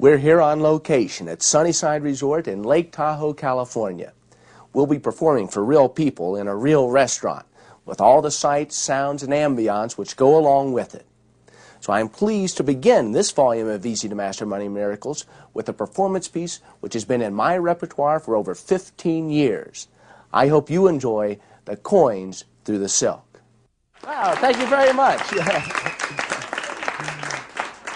We're here on location at Sunnyside Resort in Lake Tahoe, California. We'll be performing for real people in a real restaurant with all the sights, sounds, and ambiance which go along with it. So I'm pleased to begin this volume of Easy to Master Money Miracles with a performance piece which has been in my repertoire for over 15 years. I hope you enjoy The Coins Through the Silk. Wow, thank you very much.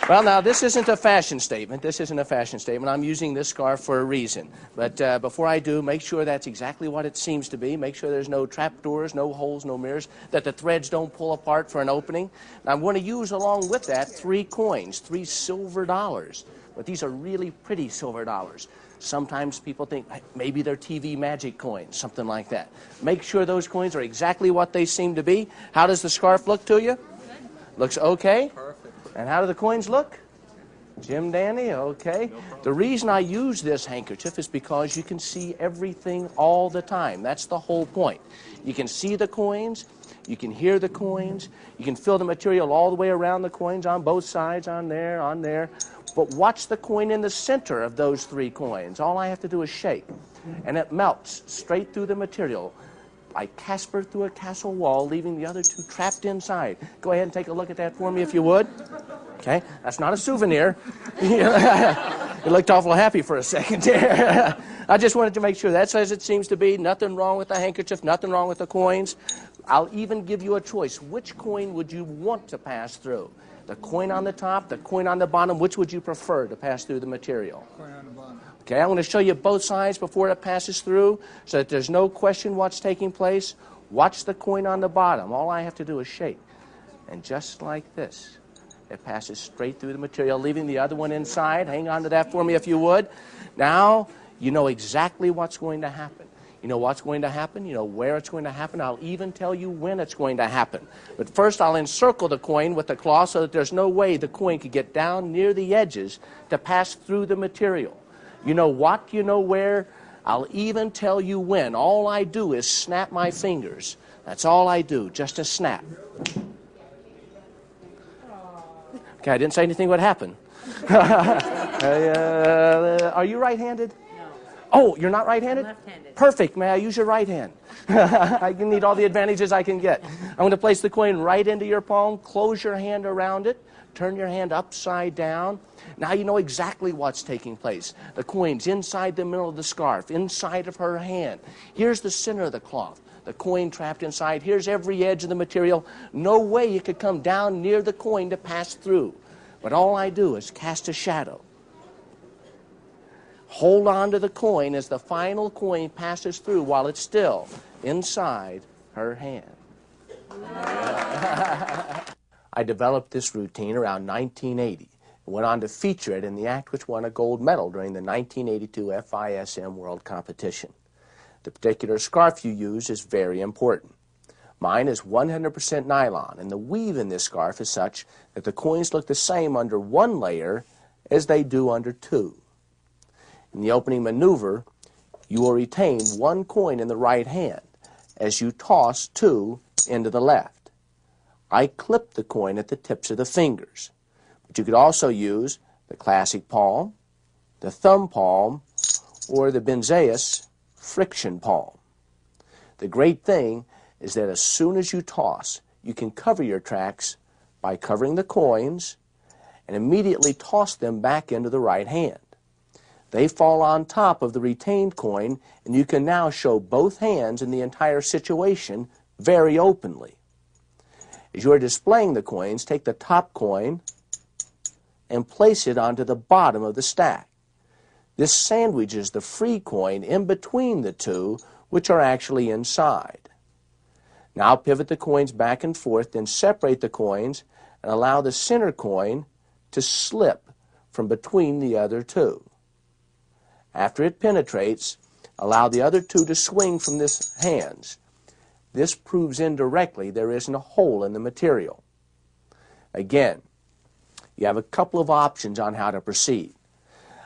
Well, now, this isn't a fashion statement. This isn't a fashion statement. I'm using this scarf for a reason. But before I do, make sure that's exactly what it seems to be. Make sure there's no trapdoors, no holes, no mirrors, that the threads don't pull apart for an opening. Now, I'm going to use, along with that, 3 coins, 3 silver dollars. But these are really pretty silver dollars. Sometimes people think maybe they're TV magic coins, something like that. Make sure those coins are exactly what they seem to be. How does the scarf look to you? Looks okay? Perfect. And how do the coins look? Jim Dandy, okay. The reason I use this handkerchief is because you can see everything all the time. That's the whole point. You can see the coins, you can hear the coins, you can feel the material all the way around the coins, on both sides, on there. But watch the coin in the center of those 3 coins. All I have to do is shake, and it melts straight through the material, like Casper through a castle wall, leaving the other 2 trapped inside. Go ahead and take a look at that for me if you would. Okay, that's not a souvenir. You looked awful happy for a second there. I just wanted to make sure that's as it seems to be. Nothing wrong with the handkerchief, nothing wrong with the coins. I'll even give you a choice. Which coin would you want to pass through? The coin on the top, the coin on the bottom, which would you prefer to pass through the material? Coin on the bottom. Okay, I'm going to show you both sides before it passes through so that there's no question what's taking place. Watch the coin on the bottom. All I have to do is shake. And just like this, it passes straight through the material, leaving the other one inside. Hang on to that for me if you would. Now, you know exactly what's going to happen. You know what's going to happen. You know where it's going to happen. I'll even tell you when it's going to happen. But first, I'll encircle the coin with the cloth so that there's no way the coin could get down near the edges to pass through the material. You know what, you know where. I'll even tell you when. All I do is snap my fingers. That's all I do, just a snap. Okay, I didn't say anything would happen. Are you right-handed? No. Oh, you're not right-handed? I'm left-handed. Perfect. May I use your right hand? I need all the advantages I can get. I'm going to place the coin right into your palm. Close your hand around it. Turn your hand upside down. Now you know exactly what's taking place. The coin's inside the middle of the scarf, inside of her hand. Here's the center of the cloth. The coin trapped inside. Here's every edge of the material. No way you could come down near the coin to pass through. But all I do is cast a shadow. Hold on to the coin as the final coin passes through while it's still inside her hand. I developed this routine around 1980 and went on to feature it in the act which won a gold medal during the 1982 FISM World Competition. The particular scarf you use is very important. Mine is 100% nylon, and the weave in this scarf is such that the coins look the same under 1 layer as they do under 2. In the opening maneuver, you will retain 1 coin in the right hand as you toss 2 into the left. I clip the coin at the tips of the fingers, but you could also use the classic palm, the thumb palm, or the Benzeus friction palm. The great thing is that as soon as you toss, you can cover your tracks by covering the coins and immediately toss them back into the right hand. They fall on top of the retained coin, and you can now show both hands in the entire situation very openly. As you are displaying the coins, take the top coin and place it onto the bottom of the stack. This sandwiches the free coin in between the 2, which are actually inside. Now pivot the coins back and forth, then separate the coins and allow the center coin to slip from between the other 2. After it penetrates, allow the other 2 to swing from the hands. This proves indirectly there isn't a hole in the material. Again, you have a couple of options on how to proceed.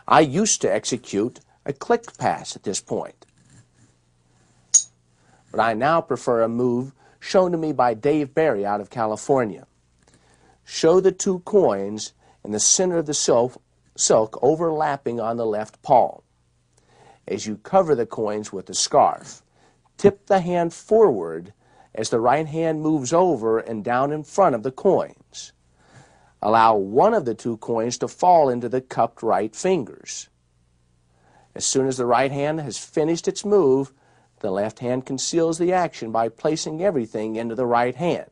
I used to execute a click pass at this point, but I now prefer a move shown to me by Dave Barry out of California. Show the 2 coins in the center of the silk overlapping on the left palm. As you cover the coins with the scarf, tip the hand forward as the right hand moves over and down in front of the coins. Allow one of the two coins to fall into the cupped right fingers. As soon as the right hand has finished its move, the left hand conceals the action by placing everything into the right hand.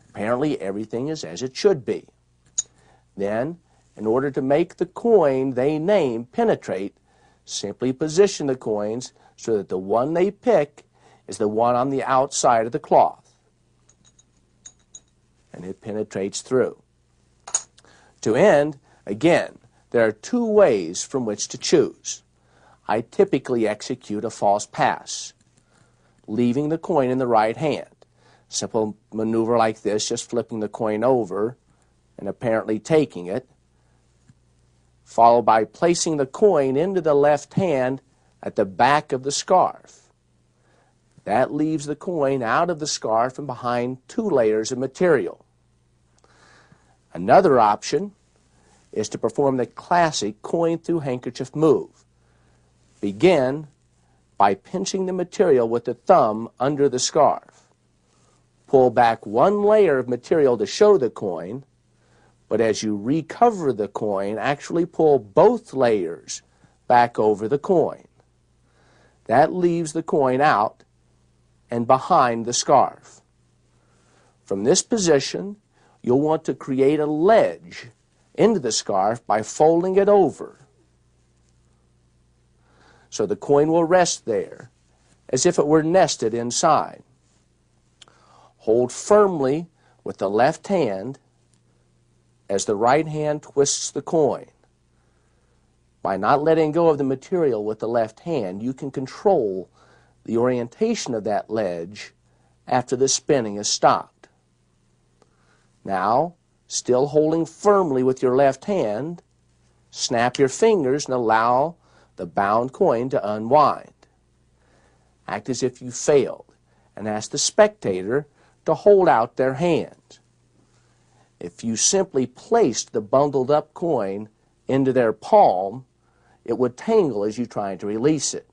Apparently, everything is as it should be. Then, in order to make the coin they name penetrate, simply position the coins so that the one they pick is the one on the outside of the cloth, and it penetrates through. To end, again, there are two ways from which to choose. I typically execute a false pass, leaving the coin in the right hand. Simple maneuver like this, just flipping the coin over and apparently taking it, followed by placing the coin into the left hand at the back of the scarf. That leaves the coin out of the scarf and behind two layers of material. Another option is to perform the classic coin through handkerchief move. Begin by pinching the material with the thumb under the scarf. Pull back one layer of material to show the coin, but as you recover the coin, actually pull both layers back over the coin. That leaves the coin out and behind the scarf. From this position, you'll want to create a ledge into the scarf by folding it over, so the coin will rest there as if it were nested inside. Hold firmly with the left hand as the right hand twists the coin. By not letting go of the material with the left hand, you can control the orientation of that ledge after the spinning is stopped. Now, still holding firmly with your left hand, snap your fingers and allow the bound coin to unwind. Act as if you failed and ask the spectator to hold out their hand. If you simply placed the bundled up coin into their palm, it would tangle as you tried to release it.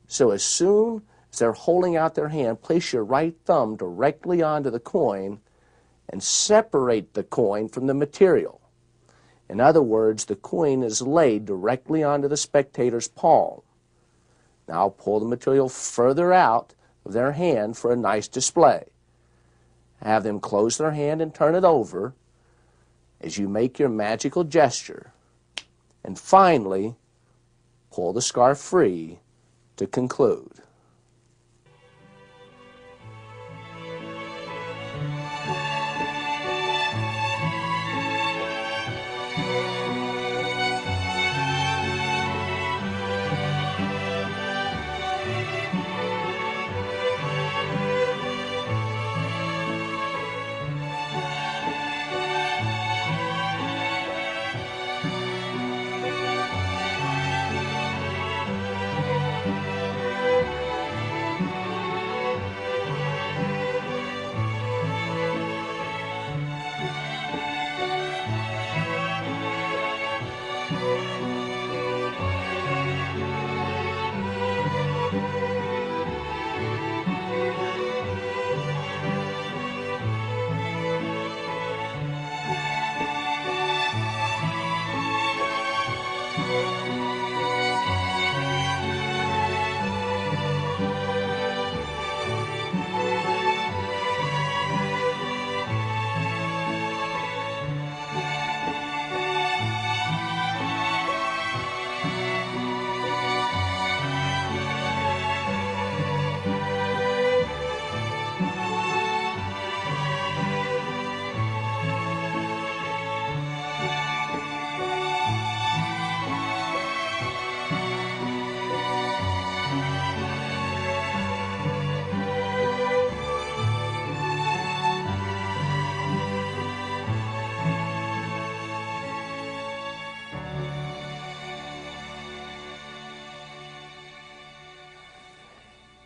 So as soon as they're holding out their hand, place your right thumb directly onto the coin and separate the coin from the material. In other words, the coin is laid directly onto the spectator's palm. Now pull the material further out of their hand for a nice display. Have them close their hand and turn it over as you make your magical gesture. And finally, pull the scarf free to conclude.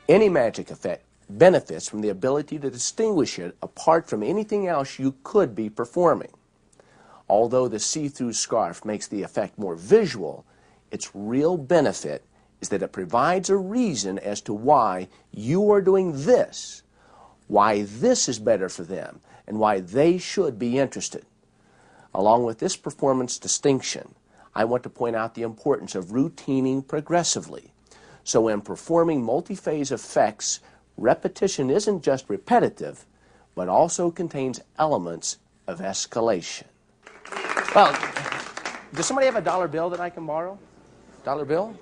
Any magic effect benefits from the ability to distinguish it apart from anything else you could be performing. Although the see-through scarf makes the effect more visual, its real benefit is that it provides a reason as to why you are doing this, why this is better for them, and why they should be interested. Along with this performance distinction, I want to point out the importance of routining progressively. So in performing multi-phase effects, repetition isn't just repetitive, but also contains elements of escalation. Well, does somebody have a dollar bill that I can borrow? Dollar bill?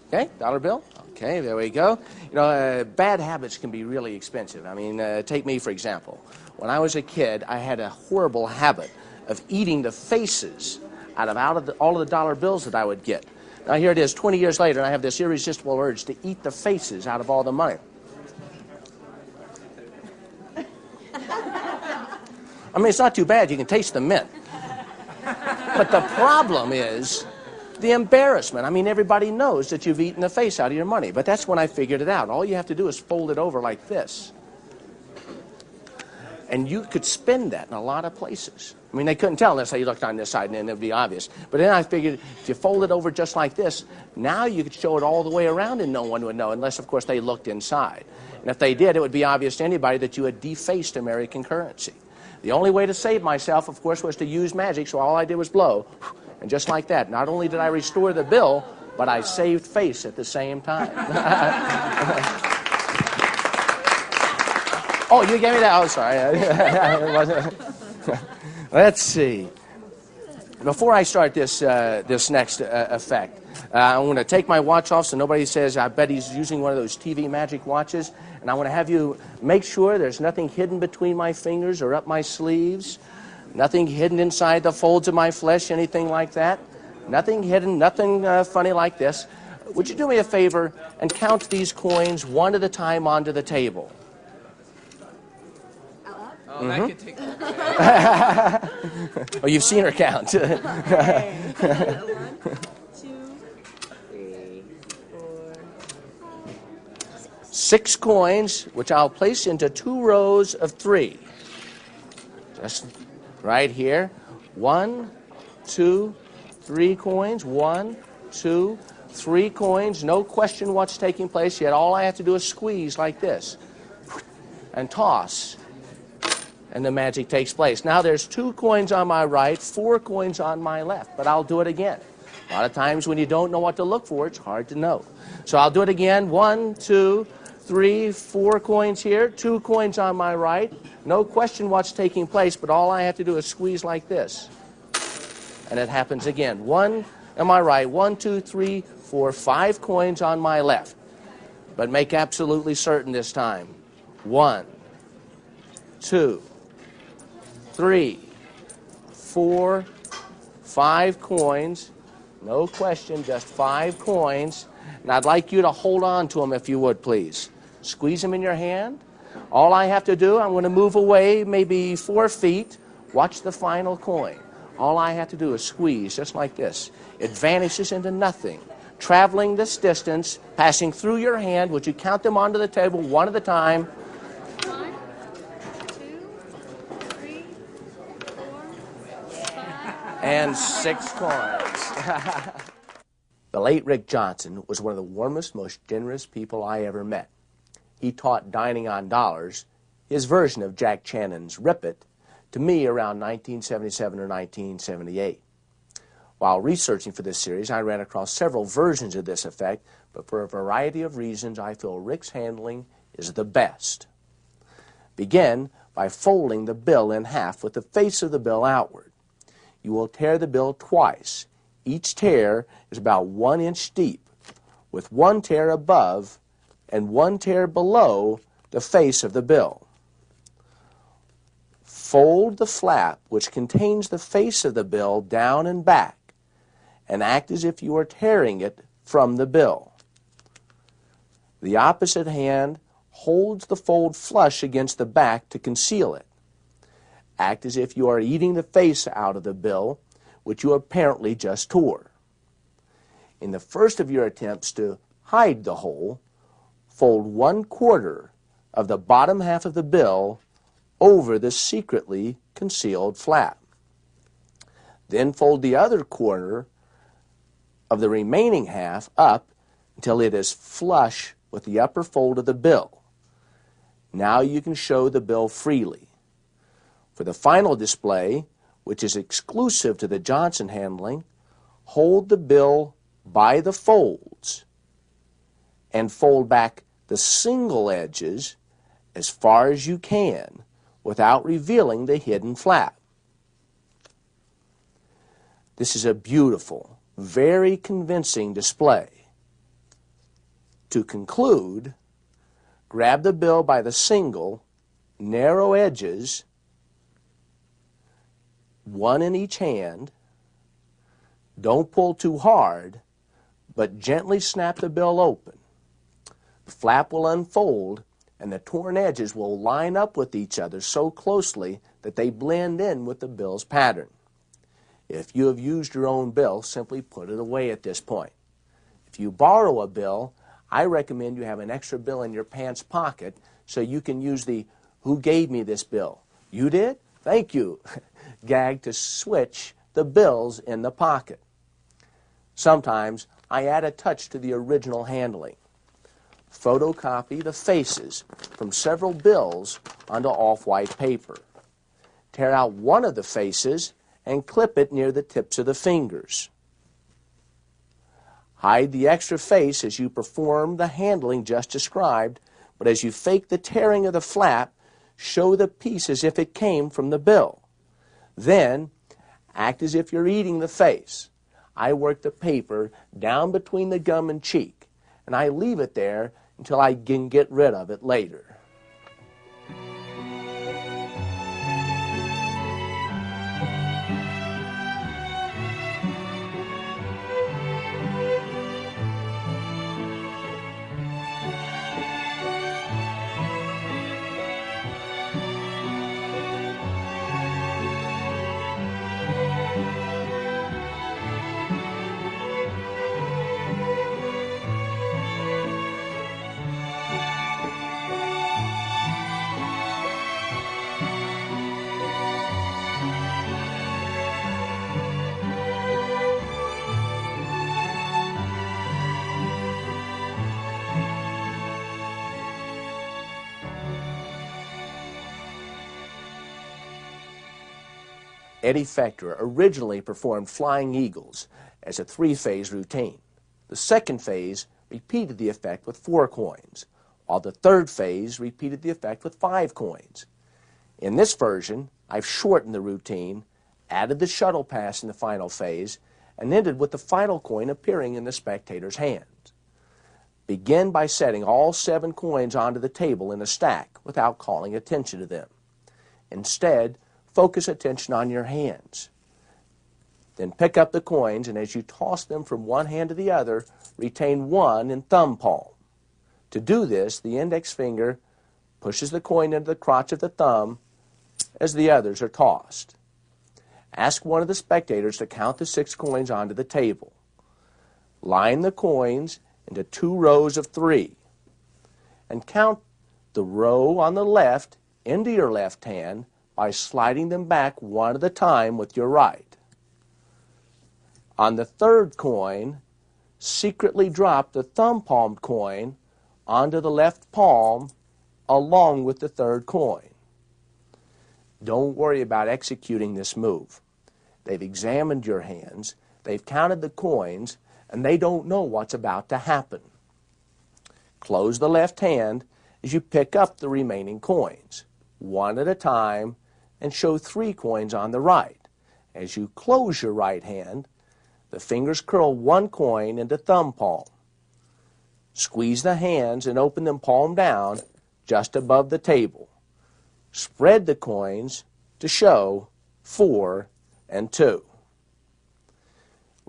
Okay, dollar bill. Okay, there we go. You know, bad habits can be really expensive. I mean, take me, for example. When I was a kid, I had a horrible habit of eating the faces out of all of the dollar bills that I would get. Now, here it is, 20 years later, and I have this irresistible urge to eat the faces out of all the money. I mean, it's not too bad. You can taste the mint. But the problem is the embarrassment. I mean, everybody knows that you've eaten the face out of your money. But that's when I figured it out. All you have to do is fold it over like this. And you could spend that in a lot of places. I mean, they couldn't tell unless they looked on this side, and then it would be obvious. But then I figured if you fold it over just like this, now you could show it all the way around and no one would know, unless, of course, they looked inside. And if they did, it would be obvious to anybody that you had defaced American currency. The only way to save myself, of course, was to use magic, so all I did was blow. And just like that, not only did I restore the bill, but I saved face at the same time. Oh, you gave me that? Oh, sorry. Let's see. Before I start this next effect, I want to take my watch off so nobody says, I bet he's using one of those TV magic watches. And I want to have you make sure there's nothing hidden between my fingers or up my sleeves. Nothing hidden inside the folds of my flesh, anything like that. Nothing hidden, nothing funny like this. Would you do me a favor and count these coins one at a time onto the table? Oh, that could take Oh, you've seen her count. 1, 2, 3, 4, 6 coins, which I'll place into 2 rows of 3. Just right here. 1, 2, 3 coins. 1, 2, 3 coins. No question what's taking place yet. All I have to do is squeeze like this and toss. And the magic takes place. Now there's 2 coins on my right, 4 coins on my left, but I'll do it again. A lot of times when you don't know what to look for, it's hard to know. So I'll do it again. 1, 2, 3, 4 coins here, 2 coins on my right. No question what's taking place, but all I have to do is squeeze like this. And it happens again. 1 on my right, 1, 2, 3, 4, 5 coins on my left. But make absolutely certain this time. 1, 2, 3, 4, 5 coins. No question, just 5 coins. And I'd like you to hold on to them if you would, please. Squeeze them in your hand. All I have to do, I'm going to move away maybe 4 feet. Watch the final coin. All I have to do is squeeze just like this. It vanishes into nothing. Traveling this distance, passing through your hand. Would you count them onto the table one at a time? 1, 2, 3, 4, 5. And 6 coins. The late Rick Johnson was one of the warmest, most generous people I ever met. He taught dining on dollars, his version of Jack Channon's Rip It, to me around 1977 or 1978. While researching for this series, I ran across several versions of this effect, but for a variety of reasons, I feel Rick's handling is the best. Begin by folding the bill in half with the face of the bill outward. You will tear the bill twice. Each tear is about 1 inch deep, with 1 tear above and 1 tear below the face of the bill. Fold the flap which contains the face of the bill down and back, and act as if you are tearing it from the bill. The opposite hand holds the fold flush against the back to conceal it. Act as if you are eating the face out of the bill, which you apparently just tore. In the first of your attempts to hide the hole, fold 1/4 of the bottom half of the bill over the secretly concealed flap. Then fold the other corner of the remaining half up until it is flush with the upper fold of the bill. Now you can show the bill freely. For the final display, which is exclusive to the Johnson handling, hold the bill by the folds and fold back the single edges as far as you can without revealing the hidden flap. This is a beautiful, very convincing display. To conclude, grab the bill by the single, narrow edges, one in each hand. Don't pull too hard, but gently snap the bill open. The flap will unfold and the torn edges will line up with each other so closely that they blend in with the bill's pattern. If you have used your own bill, simply put it away at this point. If you borrow a bill, I recommend you have an extra bill in your pants pocket so you can use the "Who gave me this bill? You did? Thank you" gag to switch the bills in the pocket. Sometimes I add a touch to the original handling. Photocopy the faces from several bills onto off-white paper. Tear out one of the faces and clip it near the tips of the fingers. Hide the extra face as you perform the handling just described, but as you fake the tearing of the flap, show the piece as if it came from the bill. Then, act as if you're eating the face. I work the paper down between the gum and cheek, and I leave it there until I can get rid of it later. Eddie Fector originally performed flying eagles as a three-phase routine. The second phase repeated the effect with 4 coins, while the third phase repeated the effect with 5 coins. In this version, I've shortened the routine, added the shuttle pass in the final phase, and ended with the final coin appearing in the spectator's hands. Begin by setting all 7 coins onto the table in a stack without calling attention to them. Instead, focus attention on your hands. Then pick up the coins, and as you toss them from one hand to the other, retain one in thumb palm. To do this, the index finger pushes the coin into the crotch of the thumb as the others are tossed. Ask one of the spectators to count the 6 coins onto the table. Line the coins into 2 rows of 3, and count the row on the left into your left hand by sliding them back one at a time with your right. On the third coin, secretly drop the thumb palmed coin onto the left palm along with the third coin. Don't worry about executing this move. They've examined your hands, they've counted the coins, and they don't know what's about to happen. Close the left hand as you pick up the remaining coins, one at a time, and show 3 coins on the right. As you close your right hand, the fingers curl 1 coin into thumb palm. Squeeze the hands and open them palm down just above the table. Spread the coins to show 4 and 2.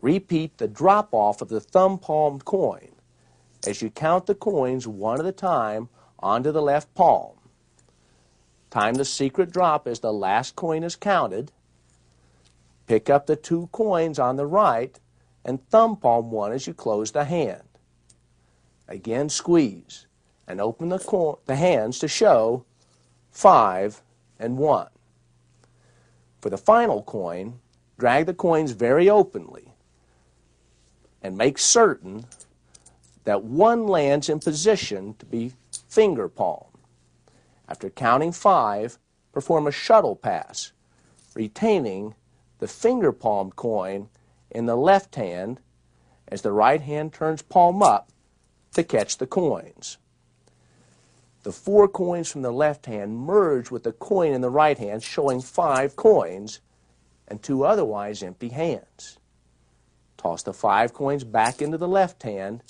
Repeat the drop-off of the thumb palmed coin as you count the coins one at a time onto the left palm. Time the secret drop as the last coin is counted. Pick up the 2 coins on the right and thumb palm one as you close the hand. Again, squeeze and open the hands to show 5 and 1. For the final coin, drag the coins very openly and make certain that one lands in position to be finger palm. After counting 5, perform a shuttle pass, retaining the finger palm coin in the left hand as the right hand turns palm up to catch the coins. The 4 coins from the left hand merge with the coin in the right hand, showing 5 coins and 2 otherwise empty hands. Toss the 5 coins back into the left hand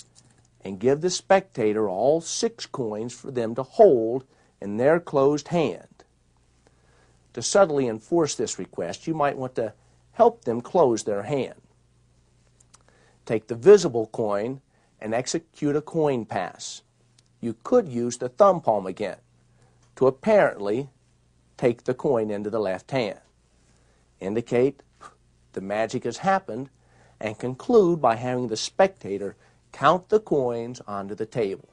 and give the spectator all 6 coins for them to hold in their closed hand. To subtly enforce this request, you might want to help them close their hand. Take the visible coin and execute a coin pass. You could use the thumb palm again to apparently take the coin into the left hand. Indicate the magic has happened and conclude by having the spectator count the coins onto the table.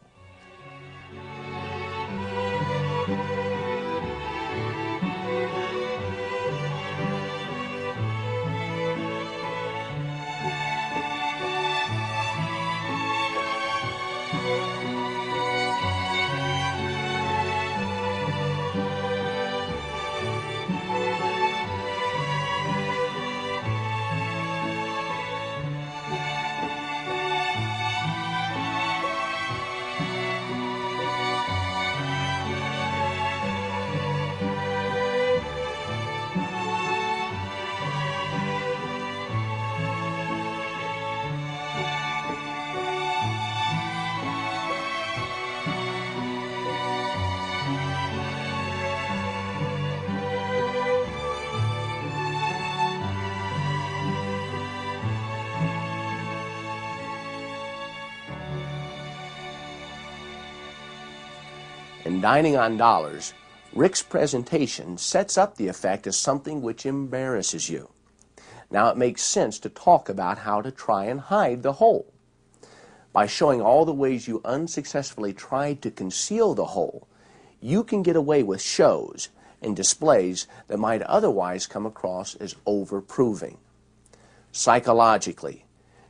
In Dining on Dollars, Rick's presentation sets up the effect as something which embarrasses you. Now it makes sense to talk about how to try and hide the hole. By showing all the ways you unsuccessfully tried to conceal the hole, you can get away with shows and displays that might otherwise come across as overproving. Psychologically,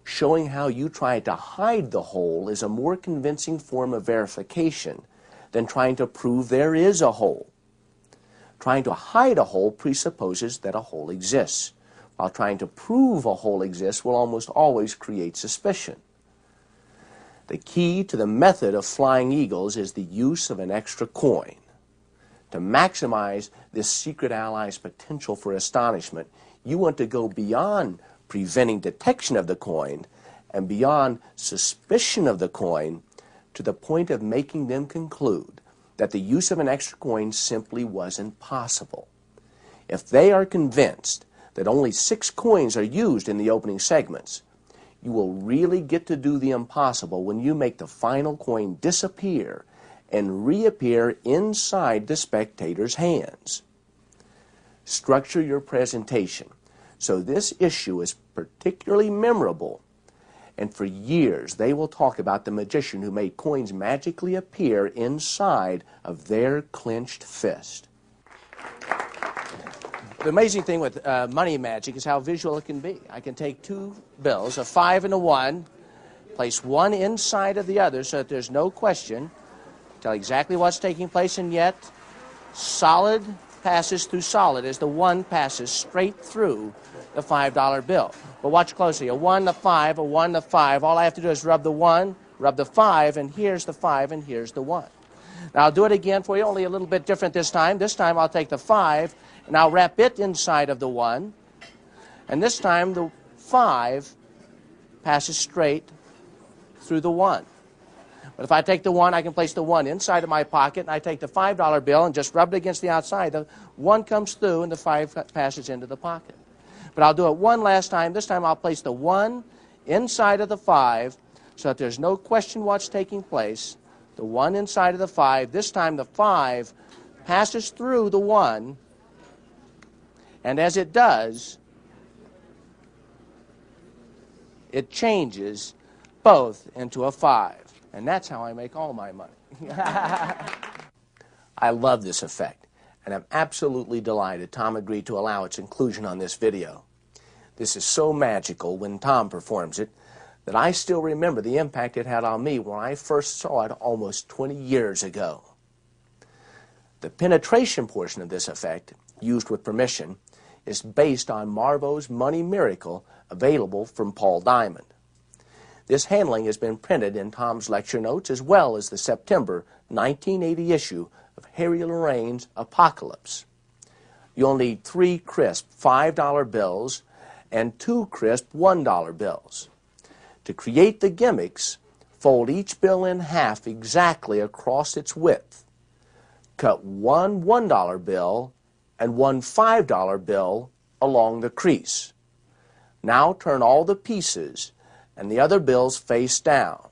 showing how you tried to hide the hole is a more convincing form of verification than trying to prove there is a hole. Trying to hide a hole presupposes that a hole exists, while trying to prove a hole exists will almost always create suspicion. The key to the method of flying eagles is the use of an extra coin. To maximize this secret ally's potential for astonishment, you want to go beyond preventing detection of the coin and beyond suspicion of the coin to the point of making them conclude that the use of an extra coin simply wasn't possible. If they are convinced that only 6 coins are used in the opening segments, you will really get to do the impossible when you make the final coin disappear and reappear inside the spectator's hands. Structure your presentation so this issue is particularly memorable, and for years they will talk about the magician who made coins magically appear inside of their clenched fist. The amazing thing with money magic is how visual it can be. I can take 2 bills, a 5 and a 1, place one inside of the other so that there's no question, tell exactly what's taking place, and yet solid passes through solid as the 1 passes straight through the $5 bill. But watch closely. A 1, a 5, a 1, a 5. All I have to do is rub the 1, rub the 5, and here's the 5, and here's the 1. Now I'll do it again for you, only a little bit different this time. This time I'll take the 5, and I'll wrap it inside of the 1. And this time the 5 passes straight through the 1. But if I take the 1, I can place the 1 inside of my pocket, and I take the $5 bill and just rub it against the outside. The 1 comes through, and the 5 passes into the pocket. But I'll do it one last time. This time I'll place the 1 inside of the 5 so that there's no question what's taking place. The 1 inside of the 5. This time the 5 passes through the 1, and as it does, it changes both into a 5. And that's how I make all my money. I love this effect, and I'm absolutely delighted Tom agreed to allow its inclusion on this video. This is so magical when Tom performs it that I still remember the impact it had on me when I first saw it almost 20 years ago. The penetration portion of this effect, used with permission, is based on Marvaux's Money Miracle, available from Paul Diamond. This handling has been printed in Tom's lecture notes as well as the September 1980 issue of Harry Lorraine's Apocalypse. You'll need 3 crisp $5 bills and 2 crisp $1 bills. To create the gimmicks, fold each bill in half exactly across its width. Cut one $1 bill and one $5 bill along the crease. Now turn all the pieces and the other bills face down.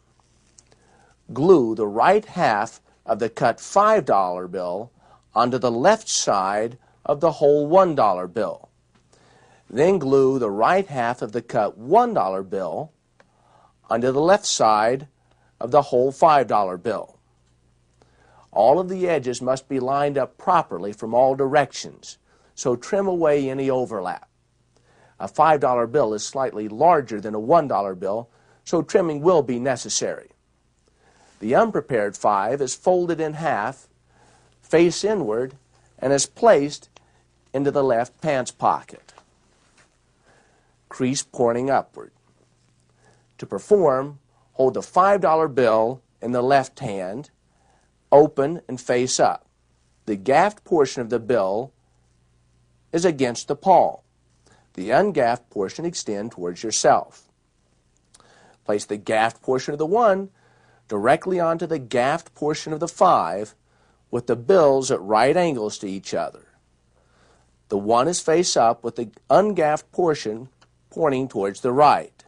Glue the right half of the cut $5 bill onto the left side of the whole $1 bill. Then glue the right half of the cut $1 bill onto the left side of the whole $5 bill. All of the edges must be lined up properly from all directions, so trim away any overlap. A $5 bill is slightly larger than a $1 bill, so trimming will be necessary. The unprepared 5 is folded in half, face inward, and is placed into the left pants pocket. Crease pointing upward. To perform, hold the $5 bill in the left hand, open and face up. The gaffed portion of the bill is against the palm. The ungaffed portion extend towards yourself. Place the gaffed portion of the 1 directly onto the gaffed portion of the 5 with the bills at right angles to each other. The 1 is face up with the ungaffed portion pointing towards the right.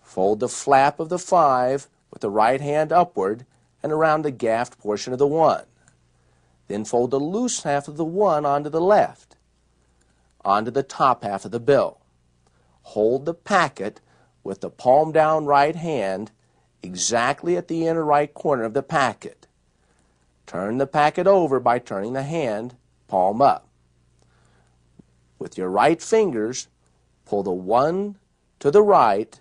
Fold the flap of the 5 with the right hand upward and around the gaffed portion of the 1. Then fold the loose half of the 1 onto the left, onto the top half of the bill. Hold the packet with the palm down right hand exactly at the inner right corner of the packet. Turn the packet over by turning the hand palm up. With your right fingers, pull the 1 to the right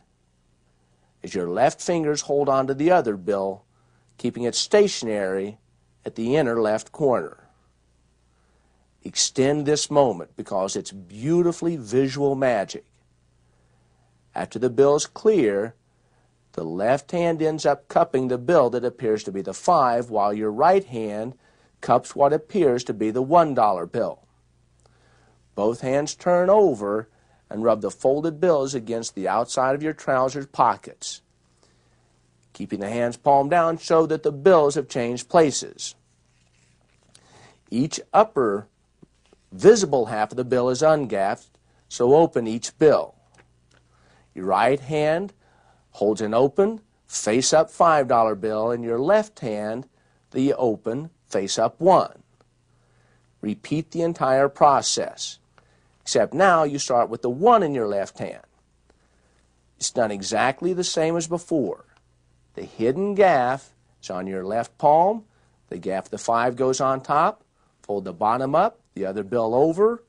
as your left fingers hold onto the other bill, keeping it stationary at the inner left corner. Extend this moment because it's beautifully visual magic. After the bill is clear, the left hand ends up cupping the bill that appears to be the 5, while your right hand cups what appears to be the $1 bill. Both hands turn over and rub the folded bills against the outside of your trousers pockets. Keeping the hands palm down, show that the bills have changed places. Each upper visible half of the bill is ungaffed, so open each bill. Your right hand holds an open, face-up $5 bill, and your left hand the open, face-up 1. Repeat the entire process, except now you start with the 1 in your left hand. It's done exactly the same as before. The hidden gaff is on your left palm. The gaff of the 5 goes on top. Fold the bottom up, the other bill over,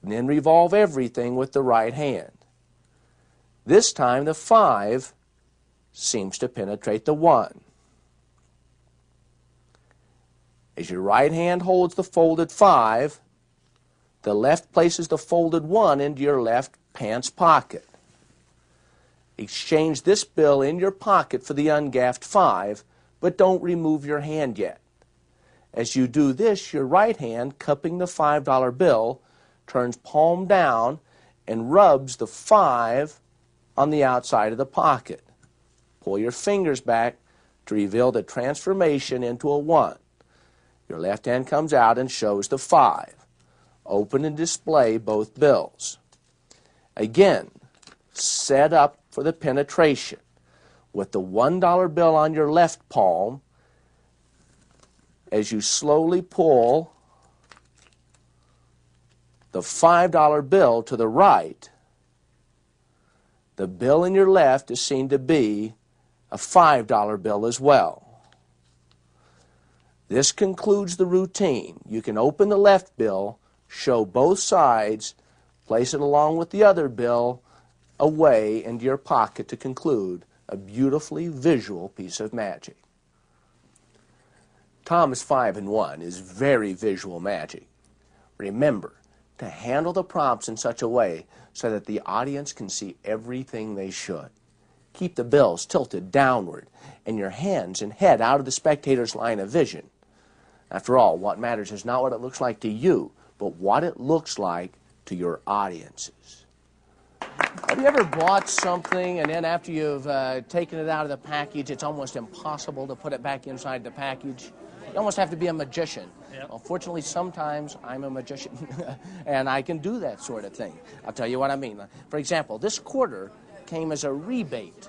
and then revolve everything with the right hand. This time the 5 seems to penetrate the 1. As your right hand holds the folded 5, the left places the folded 1 into your left pants pocket. Exchange this bill in your pocket for the ungaffed 5, but don't remove your hand yet. As you do this, your right hand, cupping the $5 bill, turns palm down and rubs the 5 on the outside of the pocket. Pull your fingers back to reveal the transformation into a 1. Your left hand comes out and shows the 5. Open and display both bills. Again, set up for the penetration. With the $1 bill on your left palm, as you slowly pull the $5 bill to the right, the bill in your left is seen to be a $5 bill as well. This concludes the routine. You can open the left bill, show both sides, Place it along with the other bill away into your pocket to conclude a beautifully visual piece of magic. Thomas 5-in-1 is very visual magic. Remember to handle the prompts in such a way so that the audience can see everything they should. Keep the bills tilted downward and your hands and head out of the spectator's line of vision. After all, what matters is not what it looks like to you, but what it looks like to your audiences. Have you ever bought something and then after you've taken it out of the package, it's almost impossible to put it back inside the package? You almost have to be a magician. Yep. Well, fortunately, sometimes I'm a magician, and I can do that sort of thing. I'll tell you what I mean. For example, this quarter came as a rebate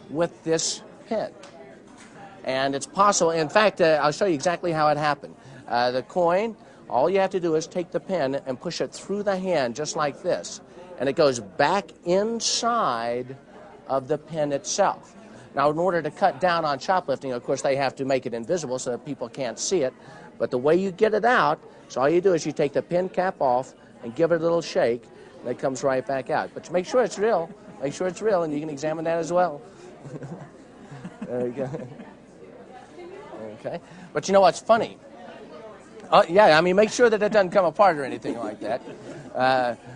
with this pen. And it's possible, in fact, I'll show you exactly how it happened. The coin, all you have to do is take the pen and push it through the hand just like this. And it goes back inside of the pen itself. Now, in order to cut down on shoplifting, of course, they have to make it invisible so that people can't see it. But the way you get it out, so all you do is you take the pen cap off and give it a little shake, and it comes right back out. But make sure it's real. Make sure it's real, and you can examine that as well. There you go. Okay. But you know what's funny? Yeah, I mean, make sure that it doesn't come apart or anything like that.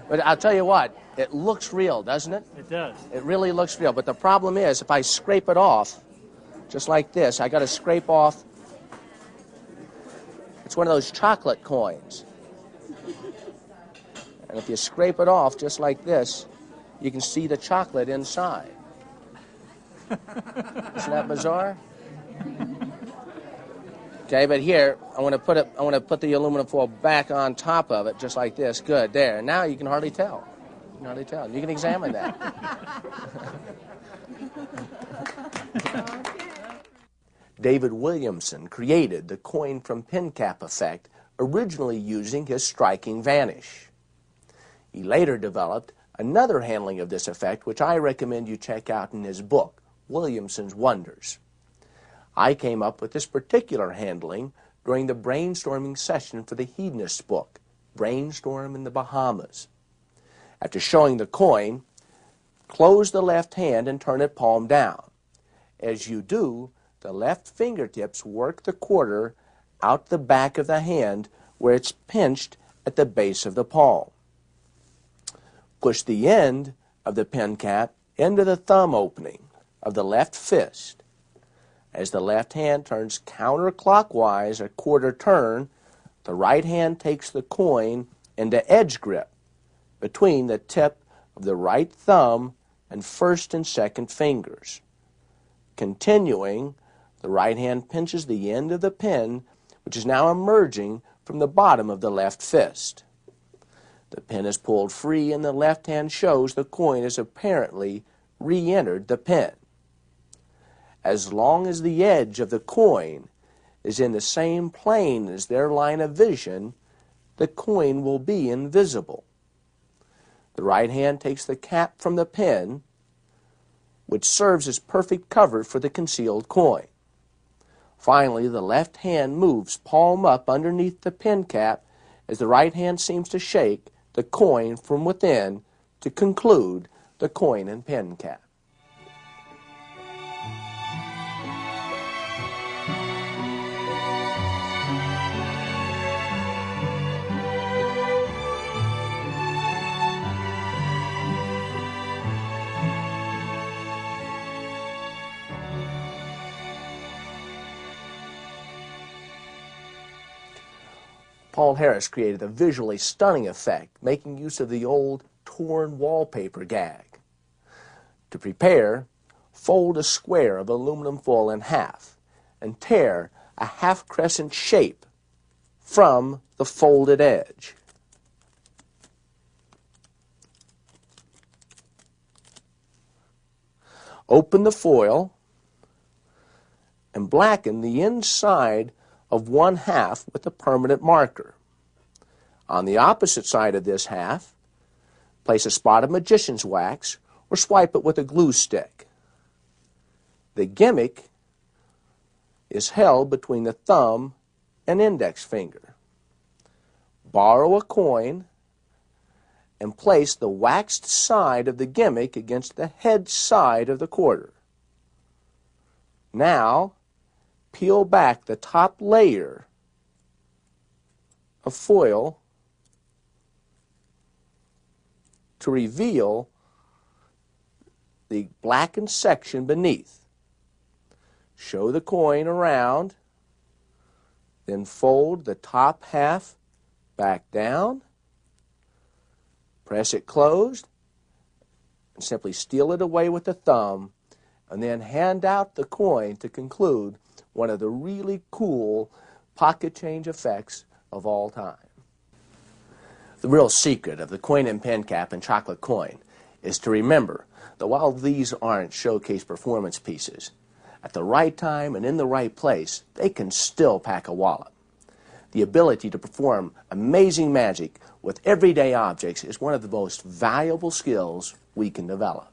But I'll tell you what, it looks real, doesn't it? It does. It really looks real. But the problem is, if I scrape it off, just like this, I got to scrape off. It's one of those chocolate coins. And if you scrape it off just like this, you can see the chocolate inside. Isn't that bizarre? Okay, but here I want to put the aluminum foil back on top of it, just like this. Good, there. Now you can hardly tell. You can hardly tell. You can examine that. David Williamson created the coin from pen cap effect, originally using his striking vanish. He later developed another handling of this effect, which I recommend you check out in his book, Williamson's Wonders. I came up with this particular handling during the brainstorming session for the Hedonist book, Brainstorm in the Bahamas. After showing the coin, close the left hand and turn it palm down. As you do, the left fingertips work the quarter out the back of the hand where it's pinched at the base of the palm. Push the end of the pen cap into the thumb opening of the left fist. As the left hand turns counterclockwise a quarter turn, the right hand takes the coin into edge grip between the tip of the right thumb and first and second fingers. Continuing, the right hand pinches the end of the pen, which is now emerging from the bottom of the left fist. The pen is pulled free and the left hand shows the coin has apparently re-entered the pen. As long as the edge of the coin is in the same plane as their line of vision, the coin will be invisible. The right hand takes the cap from the pen, which serves as perfect cover for the concealed coin. Finally, the left hand moves palm up underneath the pen cap as the right hand seems to shake the coin from within to conclude the coin and pen cap. Paul Harris created a visually stunning effect, making use of the old torn wallpaper gag. To prepare, fold a square of aluminum foil in half and tear a half-crescent shape from the folded edge. Open the foil and blacken the inside of one half with a permanent marker. On the opposite side of this half, place a spot of magician's wax or swipe it with a glue stick. The gimmick is held between the thumb and index finger. Borrow a coin and place the waxed side of the gimmick against the head side of the quarter. Now, peel back the top layer of foil to reveal the blackened section beneath. Show the coin around, then fold the top half back down, press it closed, and simply steal it away with the thumb, and then hand out the coin to conclude one of the really cool pocket change effects of all time. The real secret of the coin and pen cap and chocolate coin is to remember that while these aren't showcase performance pieces, at the right time and in the right place, they can still pack a wallop. The ability to perform amazing magic with everyday objects is one of the most valuable skills we can develop.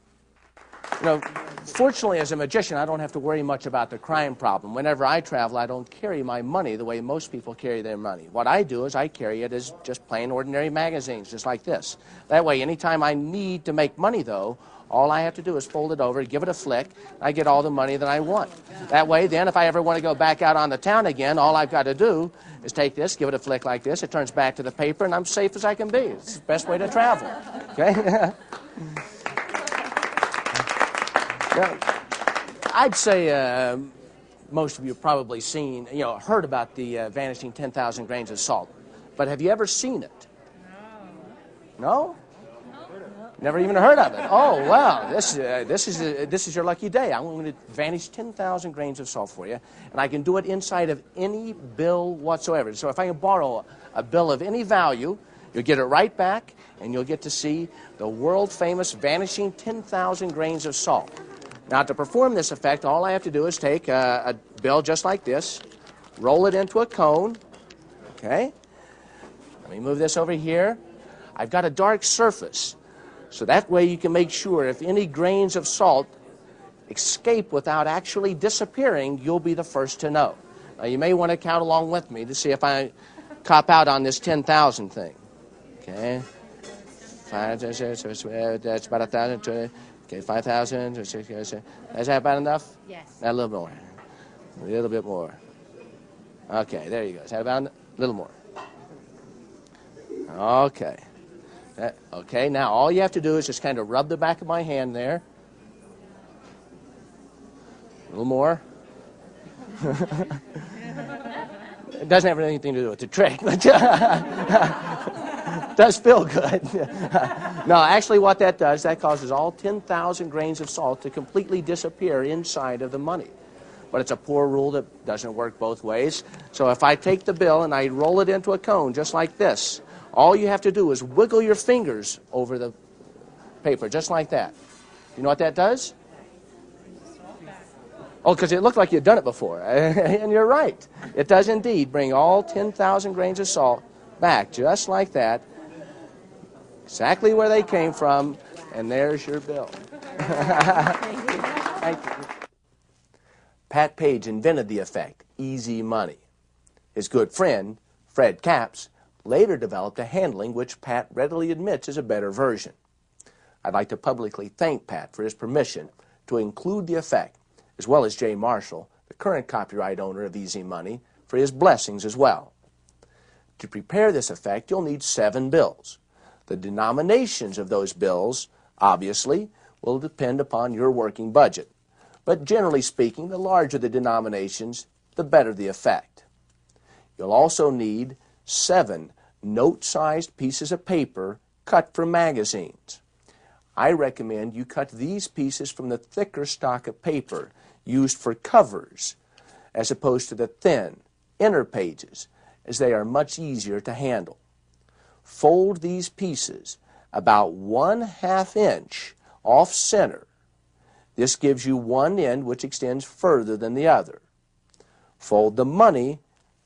You know, fortunately, as a magician, I don't have to worry much about the crime problem. Whenever I travel, I don't carry my money the way most people carry their money. What I do is I carry it as just plain ordinary magazines, just like this. That way, anytime I need to make money, though, all I have to do is fold it over, give it a flick, and I get all the money that I want. That way, then, if I ever want to go back out on the town again, all I've got to do is take this, give it a flick like this, it turns back to the paper, and I'm safe as I can be. It's the best way to travel. Okay? Now, I'd say most of you have probably seen, heard about the vanishing 10,000 grains of salt. But have you ever seen it? No? Never even heard of it. Oh, wow. This is your lucky day. I'm going to vanish 10,000 grains of salt for you, and I can do it inside of any bill whatsoever. So if I can borrow a bill of any value, you'll get it right back, and you'll get to see the world-famous vanishing 10,000 grains of salt. Now, to perform this effect, all I have to do is take a bill just like this, roll it into a cone, okay? Let me move this over here. I've got a dark surface, so that way you can make sure if any grains of salt escape without actually disappearing, you'll be the first to know. Now, you may want to count along with me to see if I cop out on this 10,000 thing. Okay? That's about 1,000. Okay, 5,000. Is that about enough? Yes. Now, a little more. A little bit more. Okay, there you go. Is that about a little more? Okay. Okay, now all you have to do is just kind of rub the back of my hand there. A little more. It doesn't have anything to do with the trick, but it does feel good. No, actually what that does, that causes all 10,000 grains of salt to completely disappear inside of the money. But it's a poor rule that doesn't work both ways. So if I take the bill and I roll it into a cone just like this, all you have to do is wiggle your fingers over the paper, just like that. You know what that does? Oh, because it looked like you'd done it before. And you're right. It does indeed bring all 10,000 grains of salt back, just like that. Exactly where they came from, and there's your bill. Thank you. Pat Page invented the effect, easy money. His good friend, Fred Capps, later developed a handling which Pat readily admits is a better version. I'd like to publicly thank Pat for his permission to include the effect, as well as Jay Marshall, the current copyright owner of Easy Money, for his blessings as well. To prepare this effect, you'll need 7 bills. The denominations of those bills, obviously, will depend upon your working budget. But generally speaking, the larger the denominations, the better the effect. You'll also need 7 note-sized pieces of paper cut from magazines. I recommend you cut these pieces from the thicker stock of paper used for covers as opposed to the thin inner pages, as they are much easier to handle. Fold these pieces about 1/2 inch off center. This gives you one end which extends further than the other. Fold the money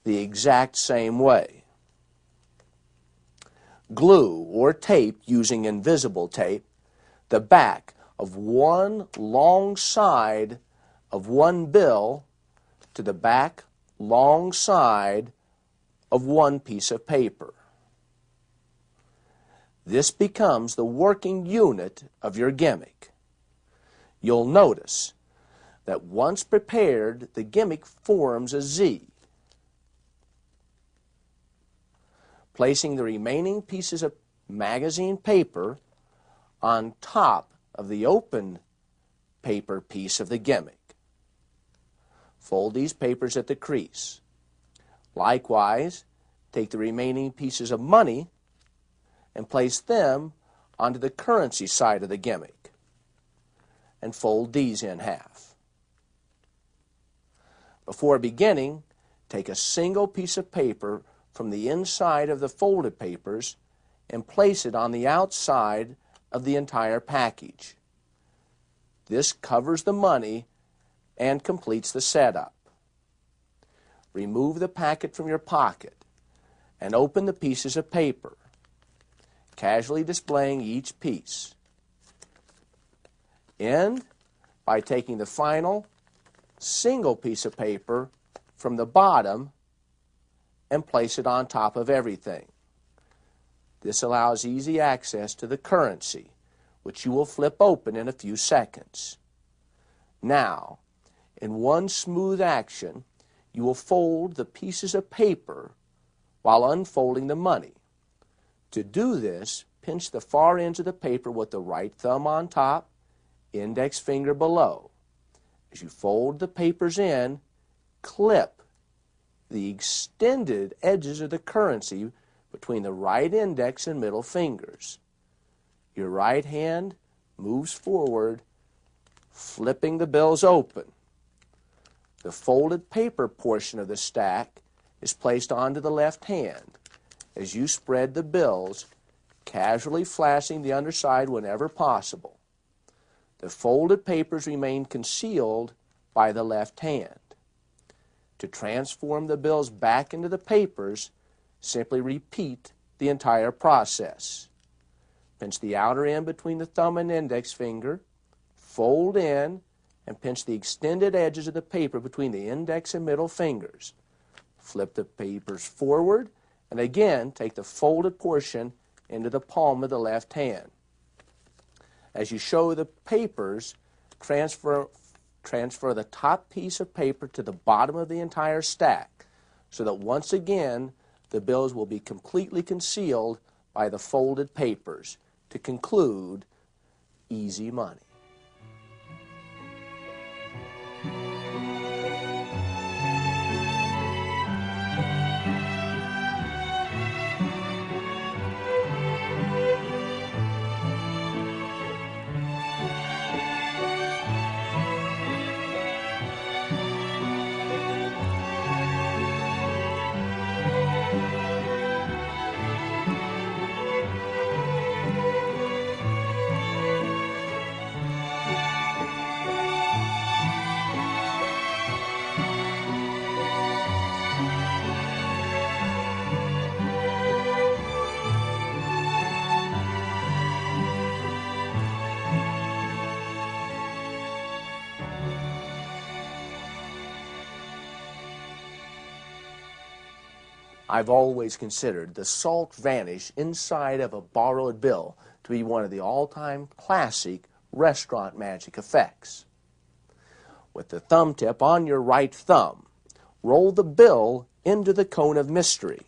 the exact same way. Glue or tape using invisible tape the back of one long side of one bill to the back long side of one piece of paper. This becomes the working unit of your gimmick. You'll notice that once prepared, the gimmick forms a Z. Placing the remaining pieces of magazine paper on top of the open paper piece of the gimmick. Fold these papers at the crease. Likewise, take the remaining pieces of money and place them onto the currency side of the gimmick and fold these in half. Before beginning, take a single piece of paper from the inside of the folded papers and place it on the outside of the entire package. This covers the money and completes the setup. Remove the packet from your pocket and open the pieces of paper, casually displaying each piece. End by taking the final single piece of paper from the bottom and place it on top of everything. This allows easy access to the currency, which you will flip open in a few seconds. Now, in one smooth action, you will fold the pieces of paper while unfolding the money. To do this, pinch the far ends of the paper with the right thumb on top, index finger below. As you fold the papers in, clip the extended edges of the currency between the right index and middle fingers. Your right hand moves forward, flipping the bills open. The folded paper portion of the stack is placed onto the left hand as you spread the bills, casually flashing the underside whenever possible. The folded papers remain concealed by the left hand. To transform the bills back into the papers, simply repeat the entire process. Pinch the outer end between the thumb and index finger, fold in, and pinch the extended edges of the paper between the index and middle fingers. Flip the papers forward, and again take the folded portion into the palm of the left hand. As you show the papers, transfer the top piece of paper to the bottom of the entire stack, so that once again the bills will be completely concealed by the folded papers. To conclude, easy money. I've always considered the salt vanish inside of a borrowed bill to be one of the all-time classic restaurant magic effects. With the thumb tip on your right thumb, roll the bill into the cone of mystery.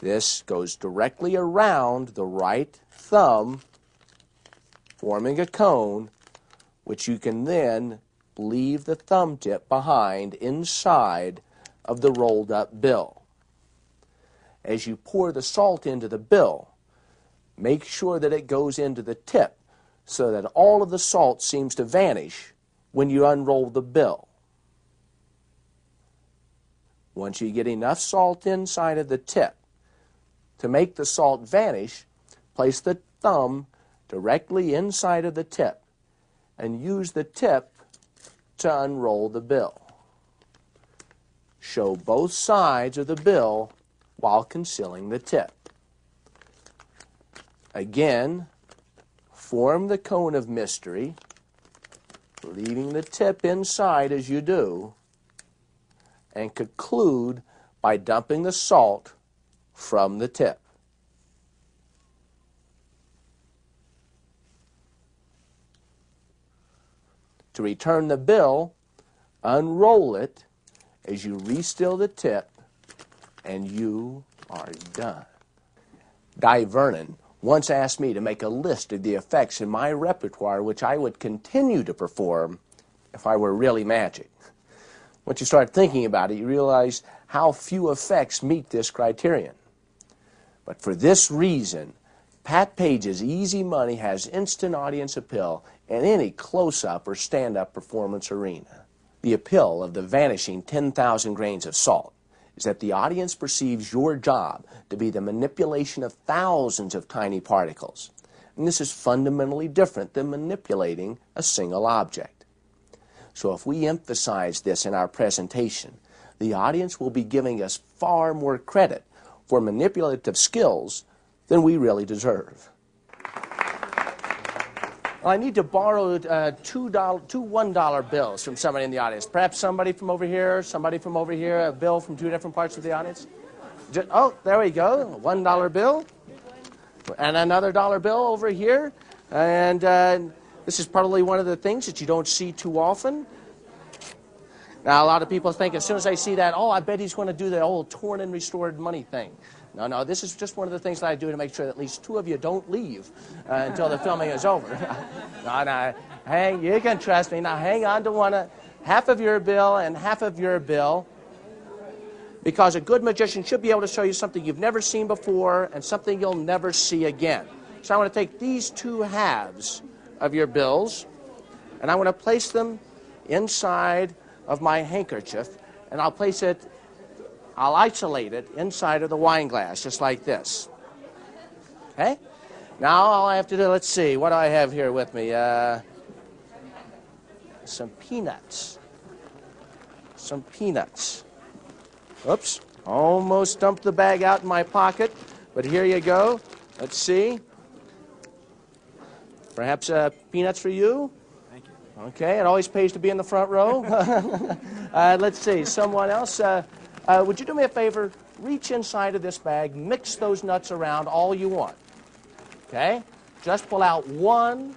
This goes directly around the right thumb, forming a cone, which you can then leave the thumb tip behind inside of the rolled up bill. As you pour the salt into the bill, make sure that it goes into the tip so that all of the salt seems to vanish when you unroll the bill. Once you get enough salt inside of the tip to make the salt vanish, place the thumb directly inside of the tip and use the tip to unroll the bill. Show both sides of the bill while concealing the tip. Again, form the cone of mystery, leaving the tip inside as you do, and conclude by dumping the salt from the tip. to return the bill, unroll it as you re-still the tip, and you are done. Guy Vernon once asked me to make a list of the effects in my repertoire which I would continue to perform if I were really magic. Once you start thinking about it, you realize how few effects meet this criterion. But for this reason, Pat Page's Easy Money has instant audience appeal in any close-up or stand-up performance arena. The appeal of the vanishing 10,000 grains of salt is that the audience perceives your job to be the manipulation of thousands of tiny particles. And this is fundamentally different than manipulating a single object. So if we emphasize this in our presentation, the audience will be giving us far more credit for manipulative skills than we really deserve. Well, I need to borrow two $1 bills from somebody in the audience. Perhaps somebody from over here, a bill from two different parts of the audience. Oh, there we go, a $1 bill. And another $1 bill over here. And this is probably one of the things that you don't see too often. Now, a lot of people think as soon as they see that, oh, I bet he's going to do the old torn and restored money thing. No, this is just one of the things that I do to make sure that at least two of you don't leave until the filming is over. No, you can trust me. Now, hang on to half of your bill and half of your bill, because a good magician should be able to show you something you've never seen before and something you'll never see again. So I want to take these two halves of your bills, and I want to place them inside of my handkerchief, and I'll isolate it inside of the wine glass, just like this. Okay? Now all I have to do, let's see, what do I have here with me? Some peanuts. Some peanuts. Oops, almost dumped the bag out in my pocket, but here you go. Let's see. Perhaps peanuts for you? Thank you. Okay, it always pays to be in the front row. Let's see, someone else. Would you do me a favor? Reach inside of this bag, mix those nuts around all you want. Okay? Just pull out one.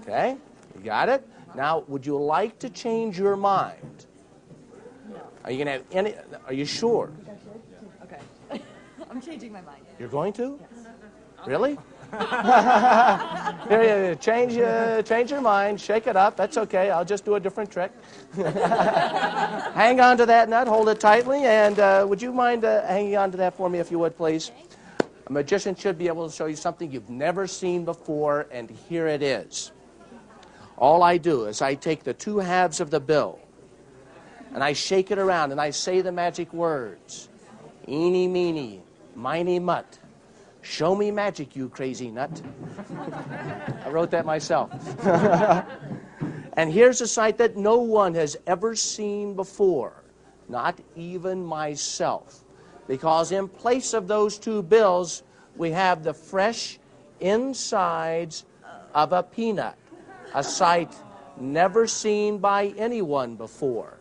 Okay? You got it? Now, would you like to change your mind? Are you going to have any? Are you sure? Okay. I'm changing my mind. You're going to? Yes. Really? Here, change your mind, shake it up. That's okay. I'll just do a different trick. Hang on to that nut, hold it tightly, and would you mind hanging on to that for me if you would, please? A magician should be able to show you something you've never seen before, and here it is. All I do is I take the two halves of the bill, and I shake it around, and I say the magic words. Eeny, meeny, miny, mutt. Show me magic, you crazy nut. I wrote that myself. And here's a sight that no one has ever seen before, not even myself. Because in place of those two bills, we have the fresh insides of a peanut, a sight never seen by anyone before.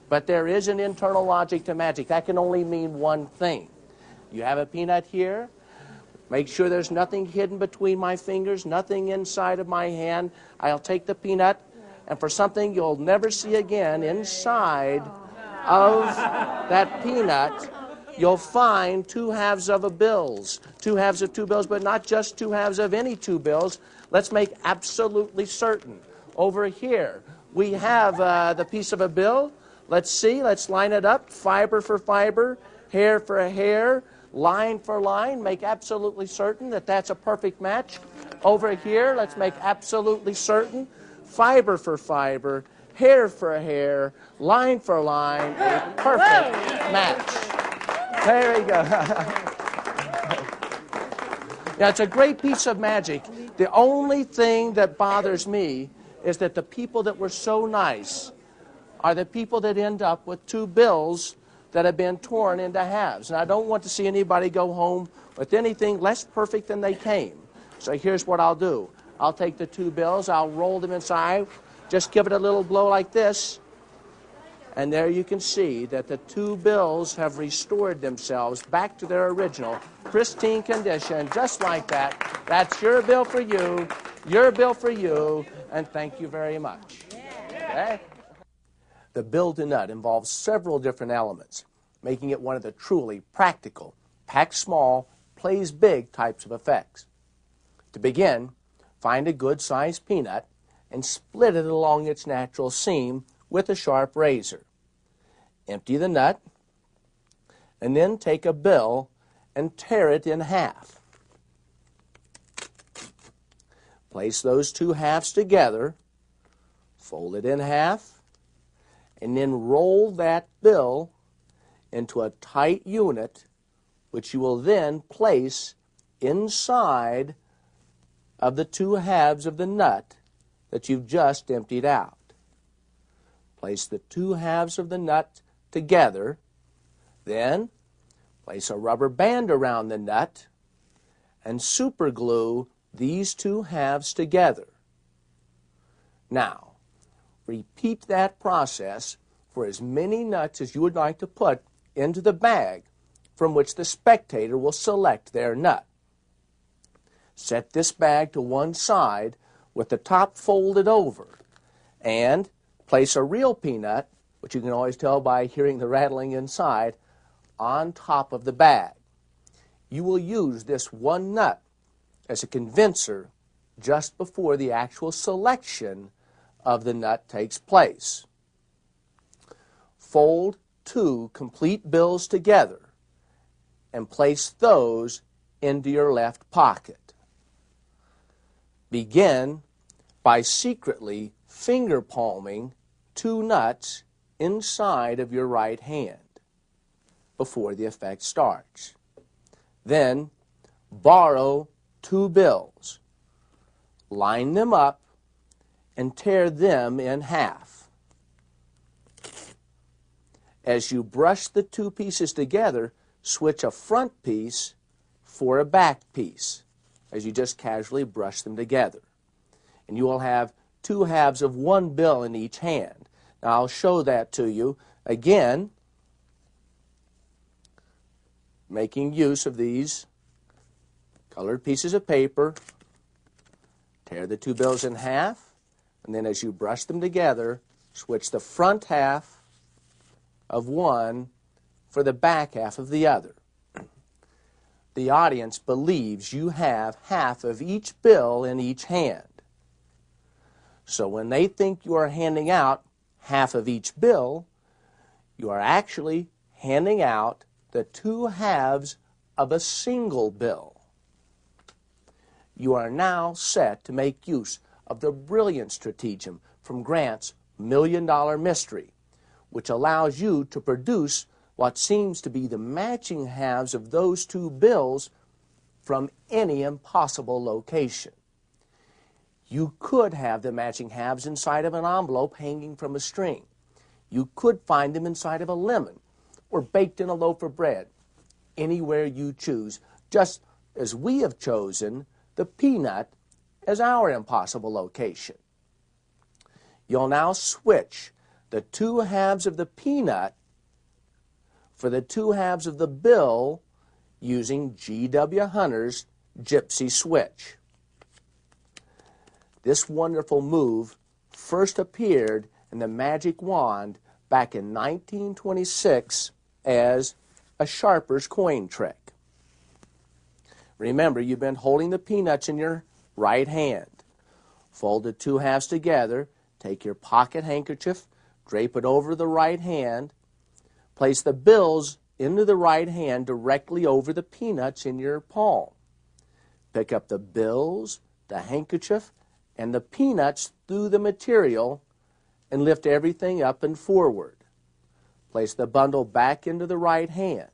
But there is an internal logic to magic. That can only mean one thing. You have a peanut here. Make sure there's nothing hidden between my fingers, nothing inside of my hand. I'll take the peanut, and for something you'll never see again, inside of that peanut, you'll find two halves of a bills. Two halves of two bills, but not just two halves of any two bills. Let's make absolutely certain. Over here, we have the piece of a bill. Let's see, let's line it up, fiber for fiber, hair for hair, line for line, make absolutely certain that that's a perfect match. Over here, let's make absolutely certain, fiber for fiber, hair for hair, line for line, a perfect match. There you go. Yeah, it's a great piece of magic. The only thing that bothers me is that the people that were so nice are the people that end up with two bills that have been torn into halves. And I don't want to see anybody go home with anything less perfect than they came. So here's what I'll do. I'll take the two bills, I'll roll them inside, just give it a little blow like this, and there you can see that the two bills have restored themselves back to their original pristine condition, just like that. That's your bill for you, and thank you very much. Okay? The build-to-nut involves several different elements, making it one of the truly practical, pack small, plays big types of effects. To begin, find a good-sized peanut and split it along its natural seam with a sharp razor. Empty the nut, and then take a bill and tear it in half. Place those two halves together, fold it in half, and then roll that bill into a tight unit, which you will then place inside of the two halves of the nut that you've just emptied out. Place the two halves of the nut together, then place a rubber band around the nut and superglue these two halves together. Now, repeat that process for as many nuts as you would like to put into the bag from which the spectator will select their nut. Set this bag to one side with the top folded over and place a real peanut, which you can always tell by hearing the rattling inside, on top of the bag. You will use this one nut as a condenser just before the actual selection of the nut takes place. Fold two complete bills together and place those into your left pocket. Begin by secretly finger palming two nuts inside of your right hand before the effect starts. Then borrow two bills, line them up, and tear them in half. As you brush the two pieces together, switch a front piece for a back piece as you just casually brush them together. And you will have two halves of one bill in each hand. Now I'll show that to you again, making use of these colored pieces of paper. Tear the two bills in half, and then as you brush them together, switch the front half of one for the back half of the other. The audience believes you have half of each bill in each hand. So when they think you are handing out half of each bill, you are actually handing out the two halves of a single bill. You are now set to make use of the brilliant stratagem from Grant's $1 Million Mystery, which allows you to produce what seems to be the matching halves of those two bills from any impossible location. You could have the matching halves inside of an envelope hanging from a string. You could find them inside of a lemon or baked in a loaf of bread, anywhere you choose, just as we have chosen the peanut as our impossible location. You'll now switch the two halves of the peanut for the two halves of the bill using G.W. Hunter's Gypsy Switch. This wonderful move first appeared in the magic wand back in 1926 as a sharper's coin trick. Remember, you've been holding the peanuts in your right hand. Fold the two halves together, take your pocket handkerchief, drape it over the right hand, place the bills into the right hand directly over the peanuts in your palm. Pick up the bills, the handkerchief, and the peanuts through the material and lift everything up and forward. Place the bundle back into the right hand.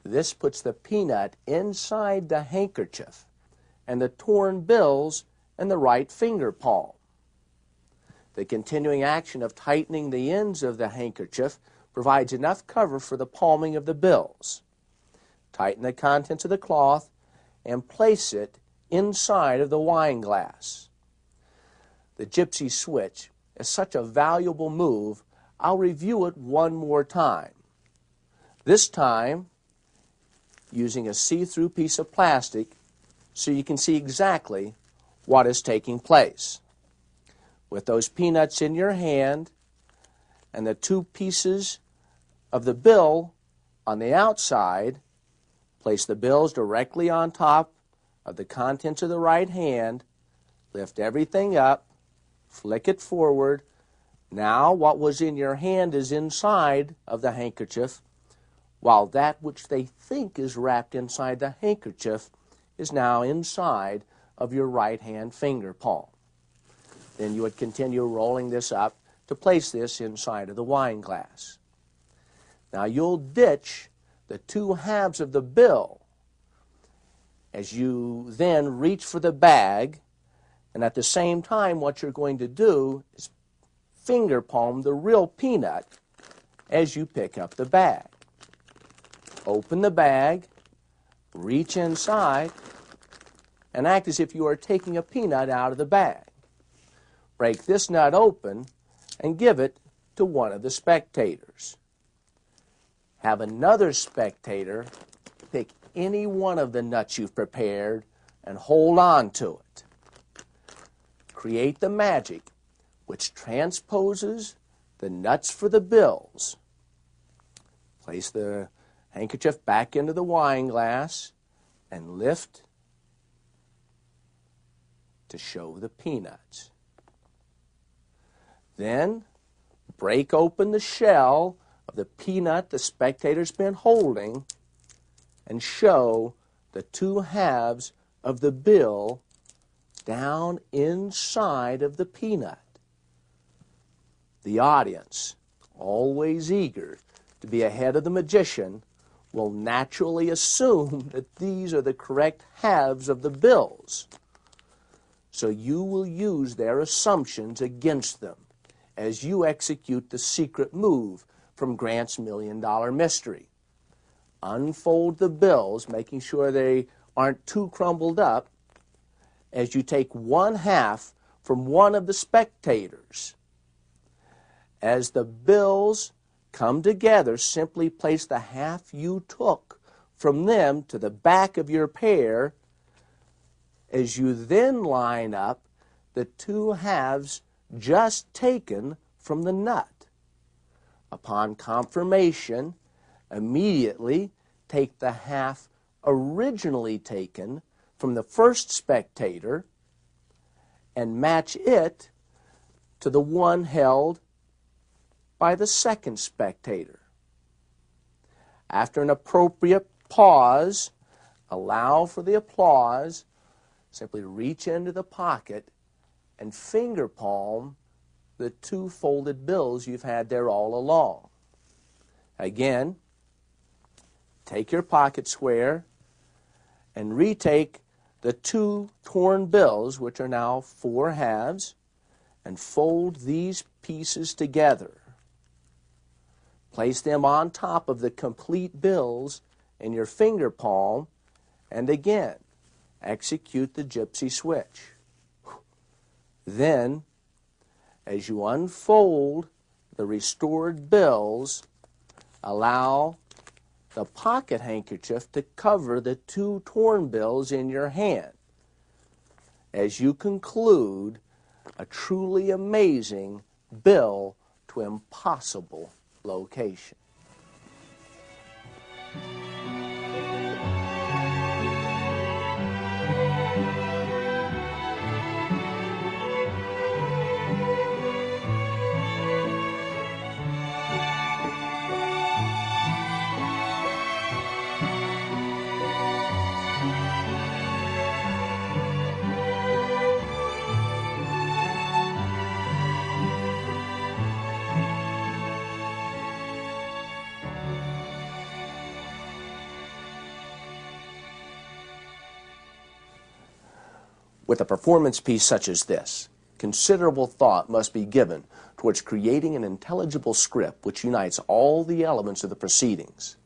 This puts the peanut inside the handkerchief and the torn bills in the right finger palm. The continuing action of tightening the ends of the handkerchief provides enough cover for the palming of the bills. Tighten the contents of the cloth and place it inside of the wine glass. The Gypsy Switch is such a valuable move, I'll review it one more time. This time, using a see-through piece of plastic so you can see exactly what is taking place. with those peanuts in your hand and the two pieces of the bill on the outside, place the bills directly on top of the contents of the right hand, lift everything up, flick it forward. Now what was in your hand is inside of the handkerchief, while that which they think is wrapped inside the handkerchief is now inside of your right hand finger palm. Then you would continue rolling this up to place this inside of the wine glass. Now you'll ditch the two halves of the bill as you then reach for the bag, and at the same time what you're going to do is finger palm the real peanut as you pick up the bag. Open the bag, reach inside, and act as if you are taking a peanut out of the bag. Break this nut open and give it to one of the spectators. Have another spectator pick any one of the nuts you've prepared and hold on to it. Create the magic which transposes the nuts for the bills. Place the handkerchief back into the wine glass and lift to show the peanuts. Then break open the shell of the peanut the spectator's been holding and show the two halves of the bill down inside of the peanut. The audience, always eager to be ahead of the magician, will naturally assume that these are the correct halves of the bills. So you will use their assumptions against them as you execute the secret move from Grant's $1 Million Mystery. Unfold the bills, making sure they aren't too crumbled up, as you take one half from one of the spectators. As the bills come together, simply place the half you took from them to the back of your pair, as you then line up the two halves just taken from the nut. Upon confirmation, immediately take the half originally taken from the first spectator and match it to the one held by the second spectator. After an appropriate pause, allow for the applause. Simply reach into the pocket and finger palm the two folded bills you've had there all along. Again, take your pocket square and retake the two torn bills, which are now 4 halves, and fold these pieces together. Place them on top of the complete bills in your finger palm, and again, execute the gypsy switch. Then, as you unfold the restored bills, allow the pocket handkerchief to cover the two torn bills in your hand as you conclude a truly amazing bill to impossible location. With a performance piece such as this, considerable thought must be given towards creating an intelligible script which unites all the elements of the proceedings.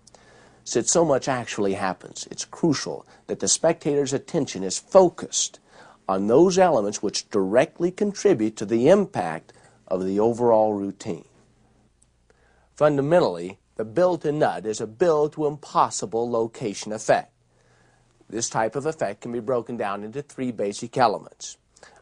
Since so much actually happens, it's crucial that the spectator's attention is focused on those elements which directly contribute to the impact of the overall routine. Fundamentally, the bill to nut is a bill to impossible location effect. This type of effect can be broken down into 3 basic elements: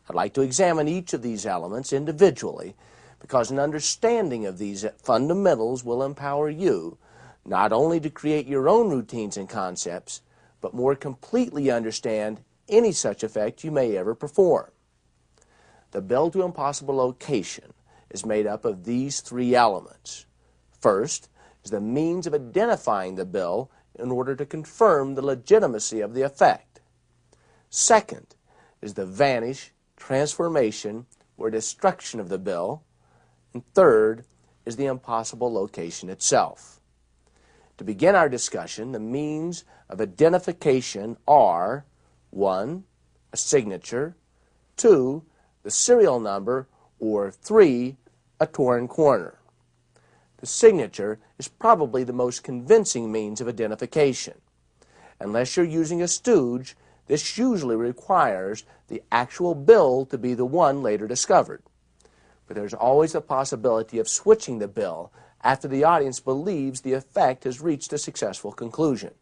I'd like to examine each of these elements individually because an understanding of these fundamentals will empower you not only to create your own routines and concepts, but more completely understand any such effect you may ever perform. The bill to impossible location is made up of these three elements. First is the means of identifying the bill in order to confirm the legitimacy of the effect. Second is the vanish, transformation, or destruction of the bill. And third is the impossible location itself. To begin our discussion, the means of identification are 1. A signature, 2. The serial number, or 3. A torn corner. The signature is probably the most convincing means of identification. Unless you're using a stooge, this usually requires the actual bill to be the one later discovered. But there's always the possibility of switching the bill after the audience believes the effect has reached a successful conclusion.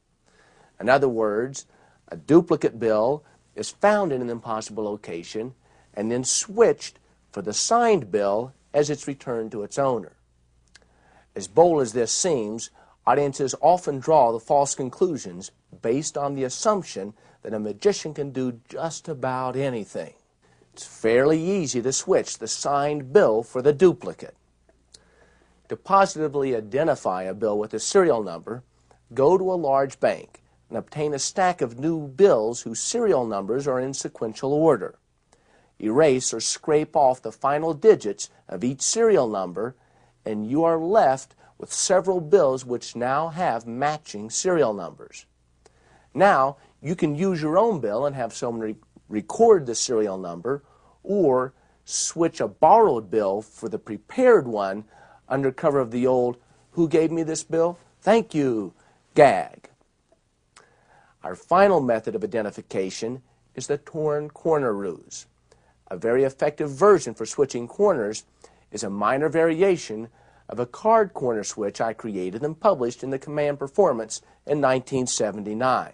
In other words, a duplicate bill is found in an impossible location and then switched for the signed bill as it's returned to its owner. As bold as this seems, audiences often draw the false conclusions based on the assumption that a magician can do just about anything. It's fairly easy to switch the signed bill for the duplicate. To positively identify a bill with a serial number, go to a large bank and obtain a stack of new bills whose serial numbers are in sequential order. Erase or scrape off the final digits of each serial number, and you are left with several bills which now have matching serial numbers. Now, you can use your own bill and have someone record the serial number, or switch a borrowed bill for the prepared one under cover of the old "Who gave me this bill? Thank you" gag. Our final method of identification is the torn corner ruse. A very effective version for switching corners is a minor variation of a card corner switch I created and published in the Command Performance in 1979.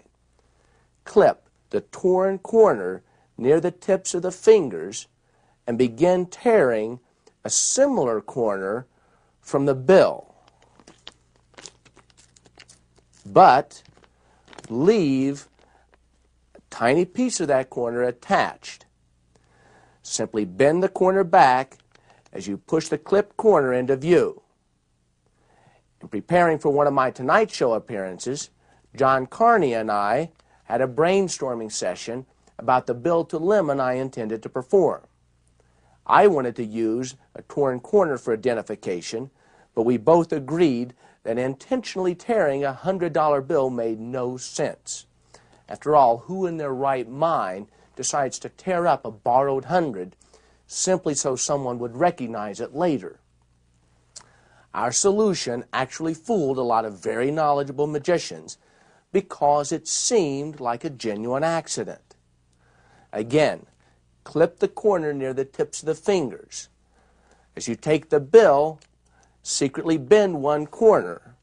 Clip the torn corner near the tips of the fingers and begin tearing a similar corner from the bill, but leave a tiny piece of that corner attached. Simply bend the corner back as you push the clipped corner into view. In preparing for one of my Tonight Show appearances, John Carney and I had a brainstorming session about the bill to lemon I intended to perform. I wanted to use a torn corner for identification, but we both agreed that intentionally tearing a $100 bill made no sense. After all, who in their right mind decides to tear up a borrowed $100 simply so someone would recognize it later? Our solution actually fooled a lot of very knowledgeable magicians because it seemed like a genuine accident. Again, clip the corner near the tips of the fingers. As you take the bill, secretly bend one corner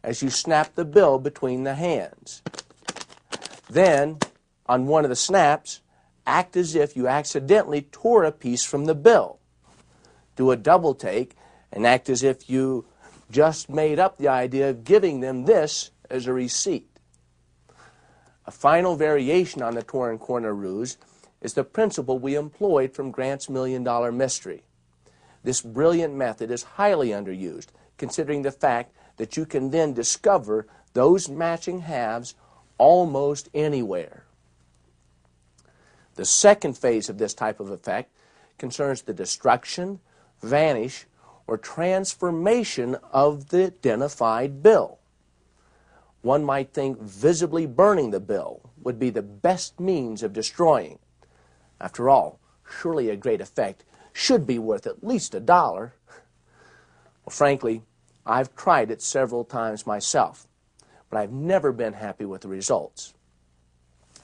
as you snap the bill between the hands. Then, on one of the snaps, act as if you accidentally tore a piece from the bill. Do a double take and act as if you just made up the idea of giving them this as a receipt. A final variation on the torn corner ruse is the principle we employed from Grant's $1 Million Mystery. This brilliant method is highly underused, considering the fact that you can then discover those matching halves almost anywhere. The second phase of this type of effect concerns the destruction, vanish, or transformation of the identified bill. One might think visibly burning the bill would be the best means of destroying. After all, surely a great effect should be worth at least $1. Well, frankly, I've tried it several times myself, but I've never been happy with the results.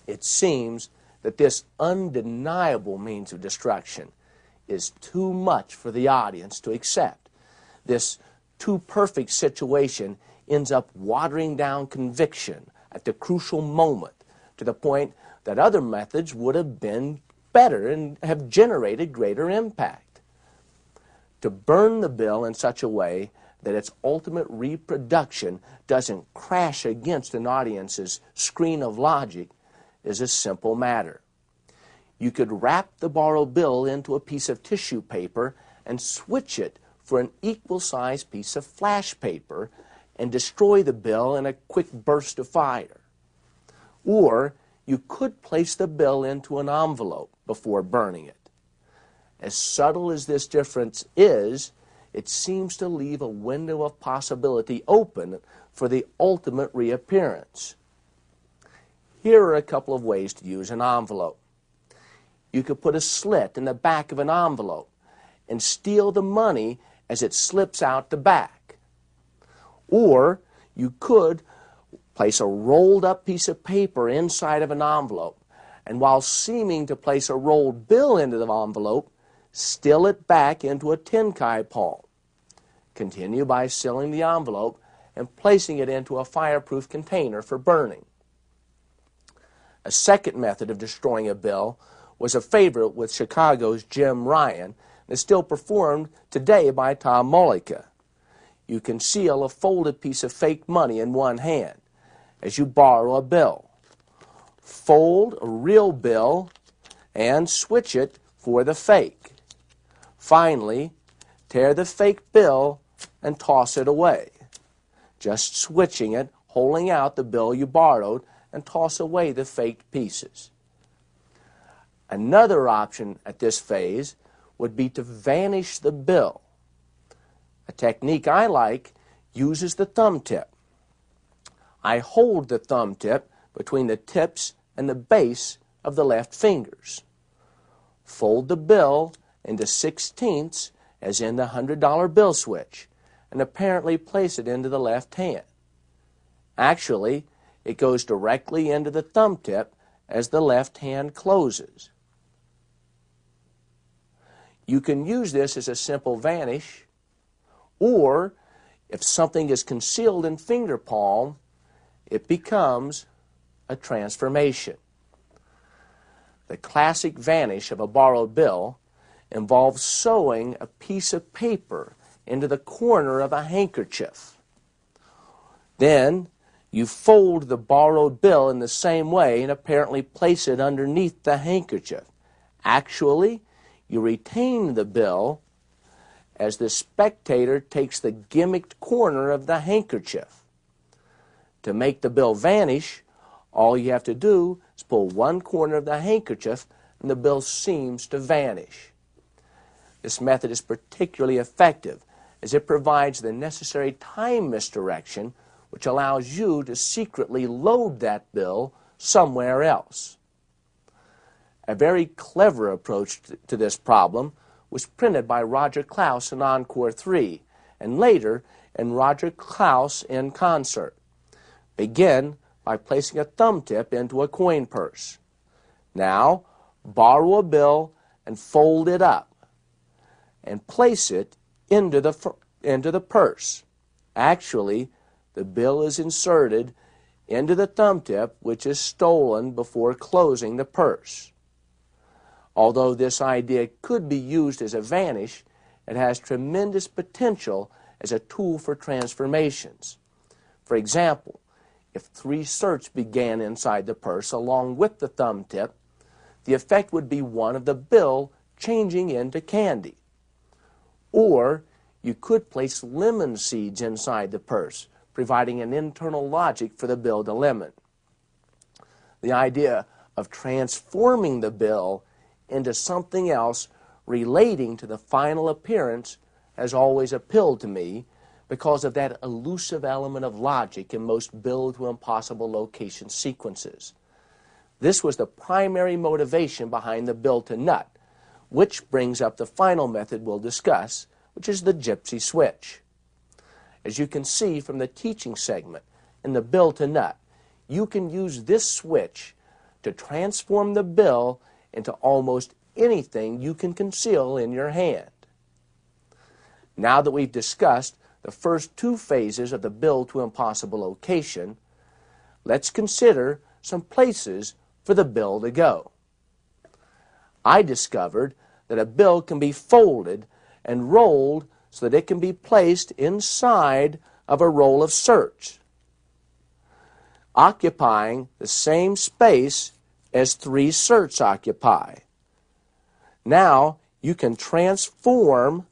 It seems that this undeniable means of destruction is too much for the audience to accept. This too perfect situation ends up watering down conviction at the crucial moment to the point that other methods would have been better and have generated greater impact. To burn the bill in such a way that its ultimate reproduction doesn't crash against an audience's screen of logic is a simple matter. You could wrap the borrowed bill into a piece of tissue paper and switch it for an equal-sized piece of flash paper and destroy the bill in a quick burst of fire. Or you could place the bill into an envelope before burning it. As subtle as this difference is, it seems to leave a window of possibility open for the ultimate reappearance. Here are a couple of ways to use an envelope. You could put a slit in the back of an envelope and steal the money as it slips out the back. Or you could place a rolled up piece of paper inside of an envelope, and while seeming to place a rolled bill into the envelope, still it back into a tin-kai palm. Continue by sealing the envelope and placing it into a fireproof container for burning. A second method of destroying a bill was a favorite with Chicago's Jim Ryan and is still performed today by Tom Mullica. You conceal a folded piece of fake money in one hand as you borrow a bill. Fold a real bill and switch it for the fake. Finally, tear the fake bill and toss it away, just switching it, holding out the bill you borrowed, and toss away the faked pieces. Another option at this phase would be to vanish the bill. A technique I like uses the thumb tip. I hold the thumb tip between the tips and the base of the left fingers. Fold the bill into 1/16 as in the $100 bill switch, and apparently place it into the left hand. Actually, it goes directly into the thumb tip as the left hand closes. You can use this as a simple vanish, or if something is concealed in finger palm, it becomes a transformation. The classic vanish of a borrowed bill involves sewing a piece of paper into the corner of a handkerchief. Then you fold the borrowed bill in the same way and apparently place it underneath the handkerchief. Actually, you retain the bill as the spectator takes the gimmicked corner of the handkerchief. To make the bill vanish, all you have to do is pull one corner of the handkerchief and the bill seems to vanish. This method is particularly effective as it provides the necessary time misdirection which allows you to secretly load that bill somewhere else. A very clever approach to this problem was printed by Roger Klaus in Encore 3 and later in Roger Klaus in Concert. Begin by placing a thumb tip into a coin purse. Now, borrow a bill and fold it up and place it into the purse. Actually, the bill is inserted into the thumb tip, which is stolen before closing the purse. Although this idea could be used as a vanish, it has tremendous potential as a tool for transformations. For example, if 3 certs began inside the purse along with the thumb tip, the effect would be one of the bill changing into candy. Or you could place lemon seeds inside the purse, providing an internal logic for the bill to lemon. The idea of transforming the bill into something else relating to the final appearance has always appealed to me because of that elusive element of logic in most bill to impossible location sequences. This was the primary motivation behind the bill to nut, which brings up the final method we'll discuss, which is the gypsy switch. As you can see from the teaching segment in the bill to nut, you can use this switch to transform the bill into almost anything you can conceal in your hand. Now that we've discussed the first 2 phases of the bill to impossible location, let's consider some places for the bill to go. I discovered that a bill can be folded and rolled so that it can be placed inside of a roll of certs, occupying the same space as 3 certs occupy. Now you can transform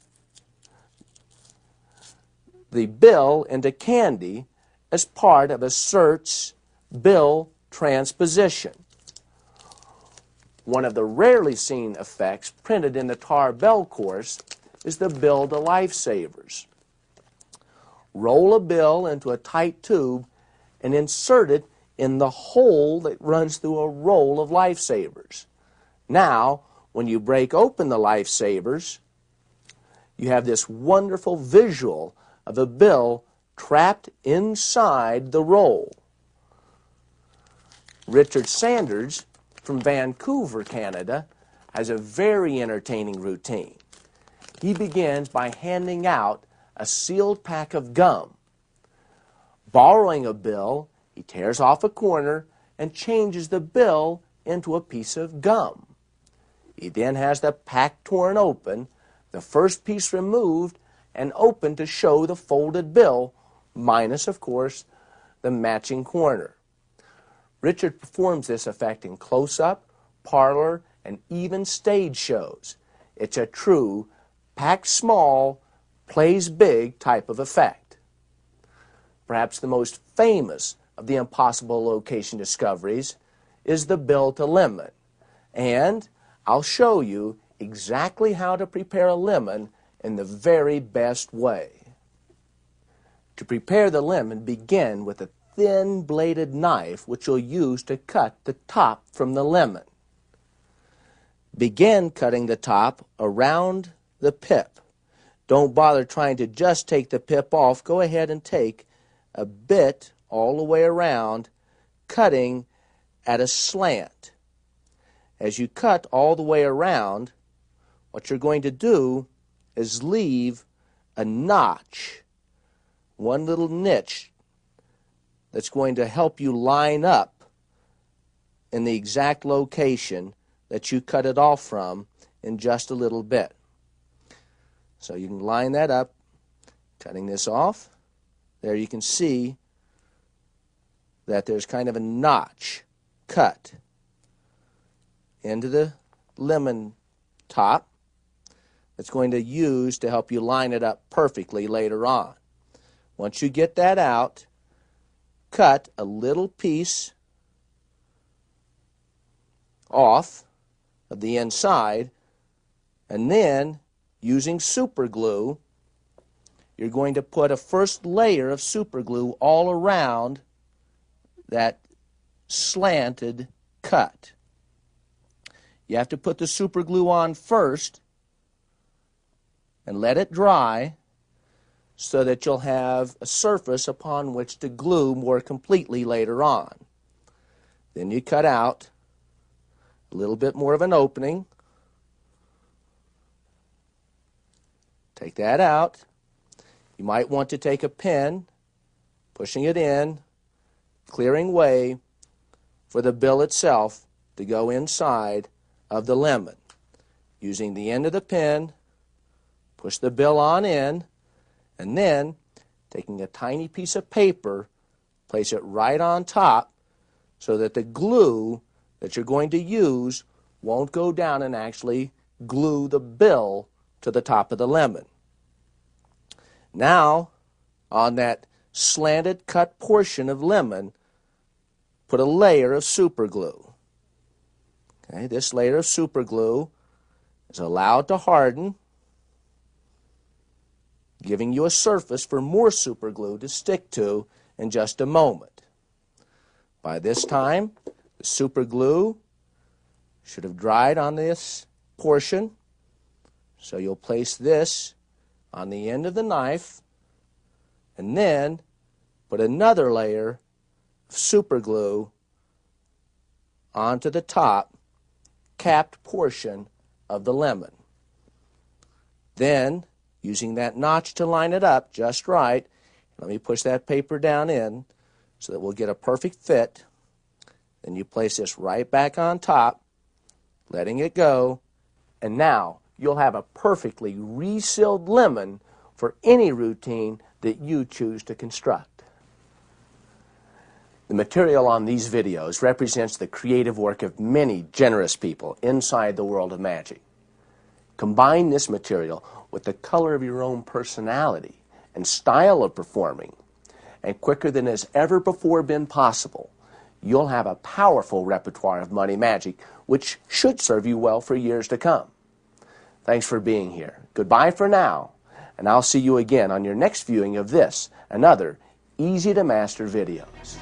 the bill into candy as part of a certs bill transposition. One of the rarely seen effects printed in the Tar Bell course is the bill to lifesavers. Roll a bill into a tight tube and insert it in the hole that runs through a roll of lifesavers. Now, when you break open the lifesavers, you have this wonderful visual of a bill trapped inside the roll. Richard Sanders from Vancouver, Canada, has a very entertaining routine. He begins by handing out a sealed pack of gum. Borrowing a bill, he tears off a corner and changes the bill into a piece of gum. He then has the pack torn open, the first piece removed and opened to show the folded bill, minus, of course, the matching corner. Richard performs this effect in close-up, parlor, and even stage shows. It's a true pack small, plays big type of effect. Perhaps the most famous of the impossible location discoveries is the bill to lemon. And I'll show you exactly how to prepare a lemon in the very best way. To prepare the lemon, begin with a thin-bladed knife which you'll use to cut the top from the lemon. Begin cutting the top around the pip. Don't bother trying to just take the pip off. Go ahead and take a bit all the way around, cutting at a slant. As you cut all the way around, what you're going to do is leave a notch, one little niche that's going to help you line up in the exact location that you cut it off from in just a little bit. So you can line that up, cutting this off. There you can see that there's kind of a notch cut into the lemon top that's going to use to help you line it up perfectly later on. Once you get that out, cut a little piece off of the inside, and then using super glue, you're going to put a first layer of super glue all around that slanted cut. You have to put the super glue on first and let it dry so that you'll have a surface upon which to glue more completely later on. Then you cut out a little bit more of an opening. Take that out. You might want to take a pen, pushing it in, clearing way for the bill itself to go inside of the lemon. Using the end of the pen, push the bill on in, and then taking a tiny piece of paper, place it right on top so that the glue that you're going to use won't go down and actually glue the bill to the top of the lemon. Now, on that slanted cut portion of lemon, put a layer of super glue. Okay, this layer of super glue is allowed to harden, giving you a surface for more super glue to stick to in just a moment. By this time, the super glue should have dried on this portion, so you'll place this on the end of the knife and then put another layer of super glue onto the top capped portion of the lemon. Then, using that notch to line it up just right, let me push that paper down in so that we'll get a perfect fit. Then you place this right back on top, letting it go, and now you'll have a perfectly resealed lemon for any routine that you choose to construct. The material on these videos represents the creative work of many generous people inside the world of magic. Combine this material with the color of your own personality and style of performing, and quicker than has ever before been possible, you'll have a powerful repertoire of money magic which should serve you well for years to come. Thanks for being here. Goodbye for now, and I'll see you again on your next viewing of this and other easy-to-master videos.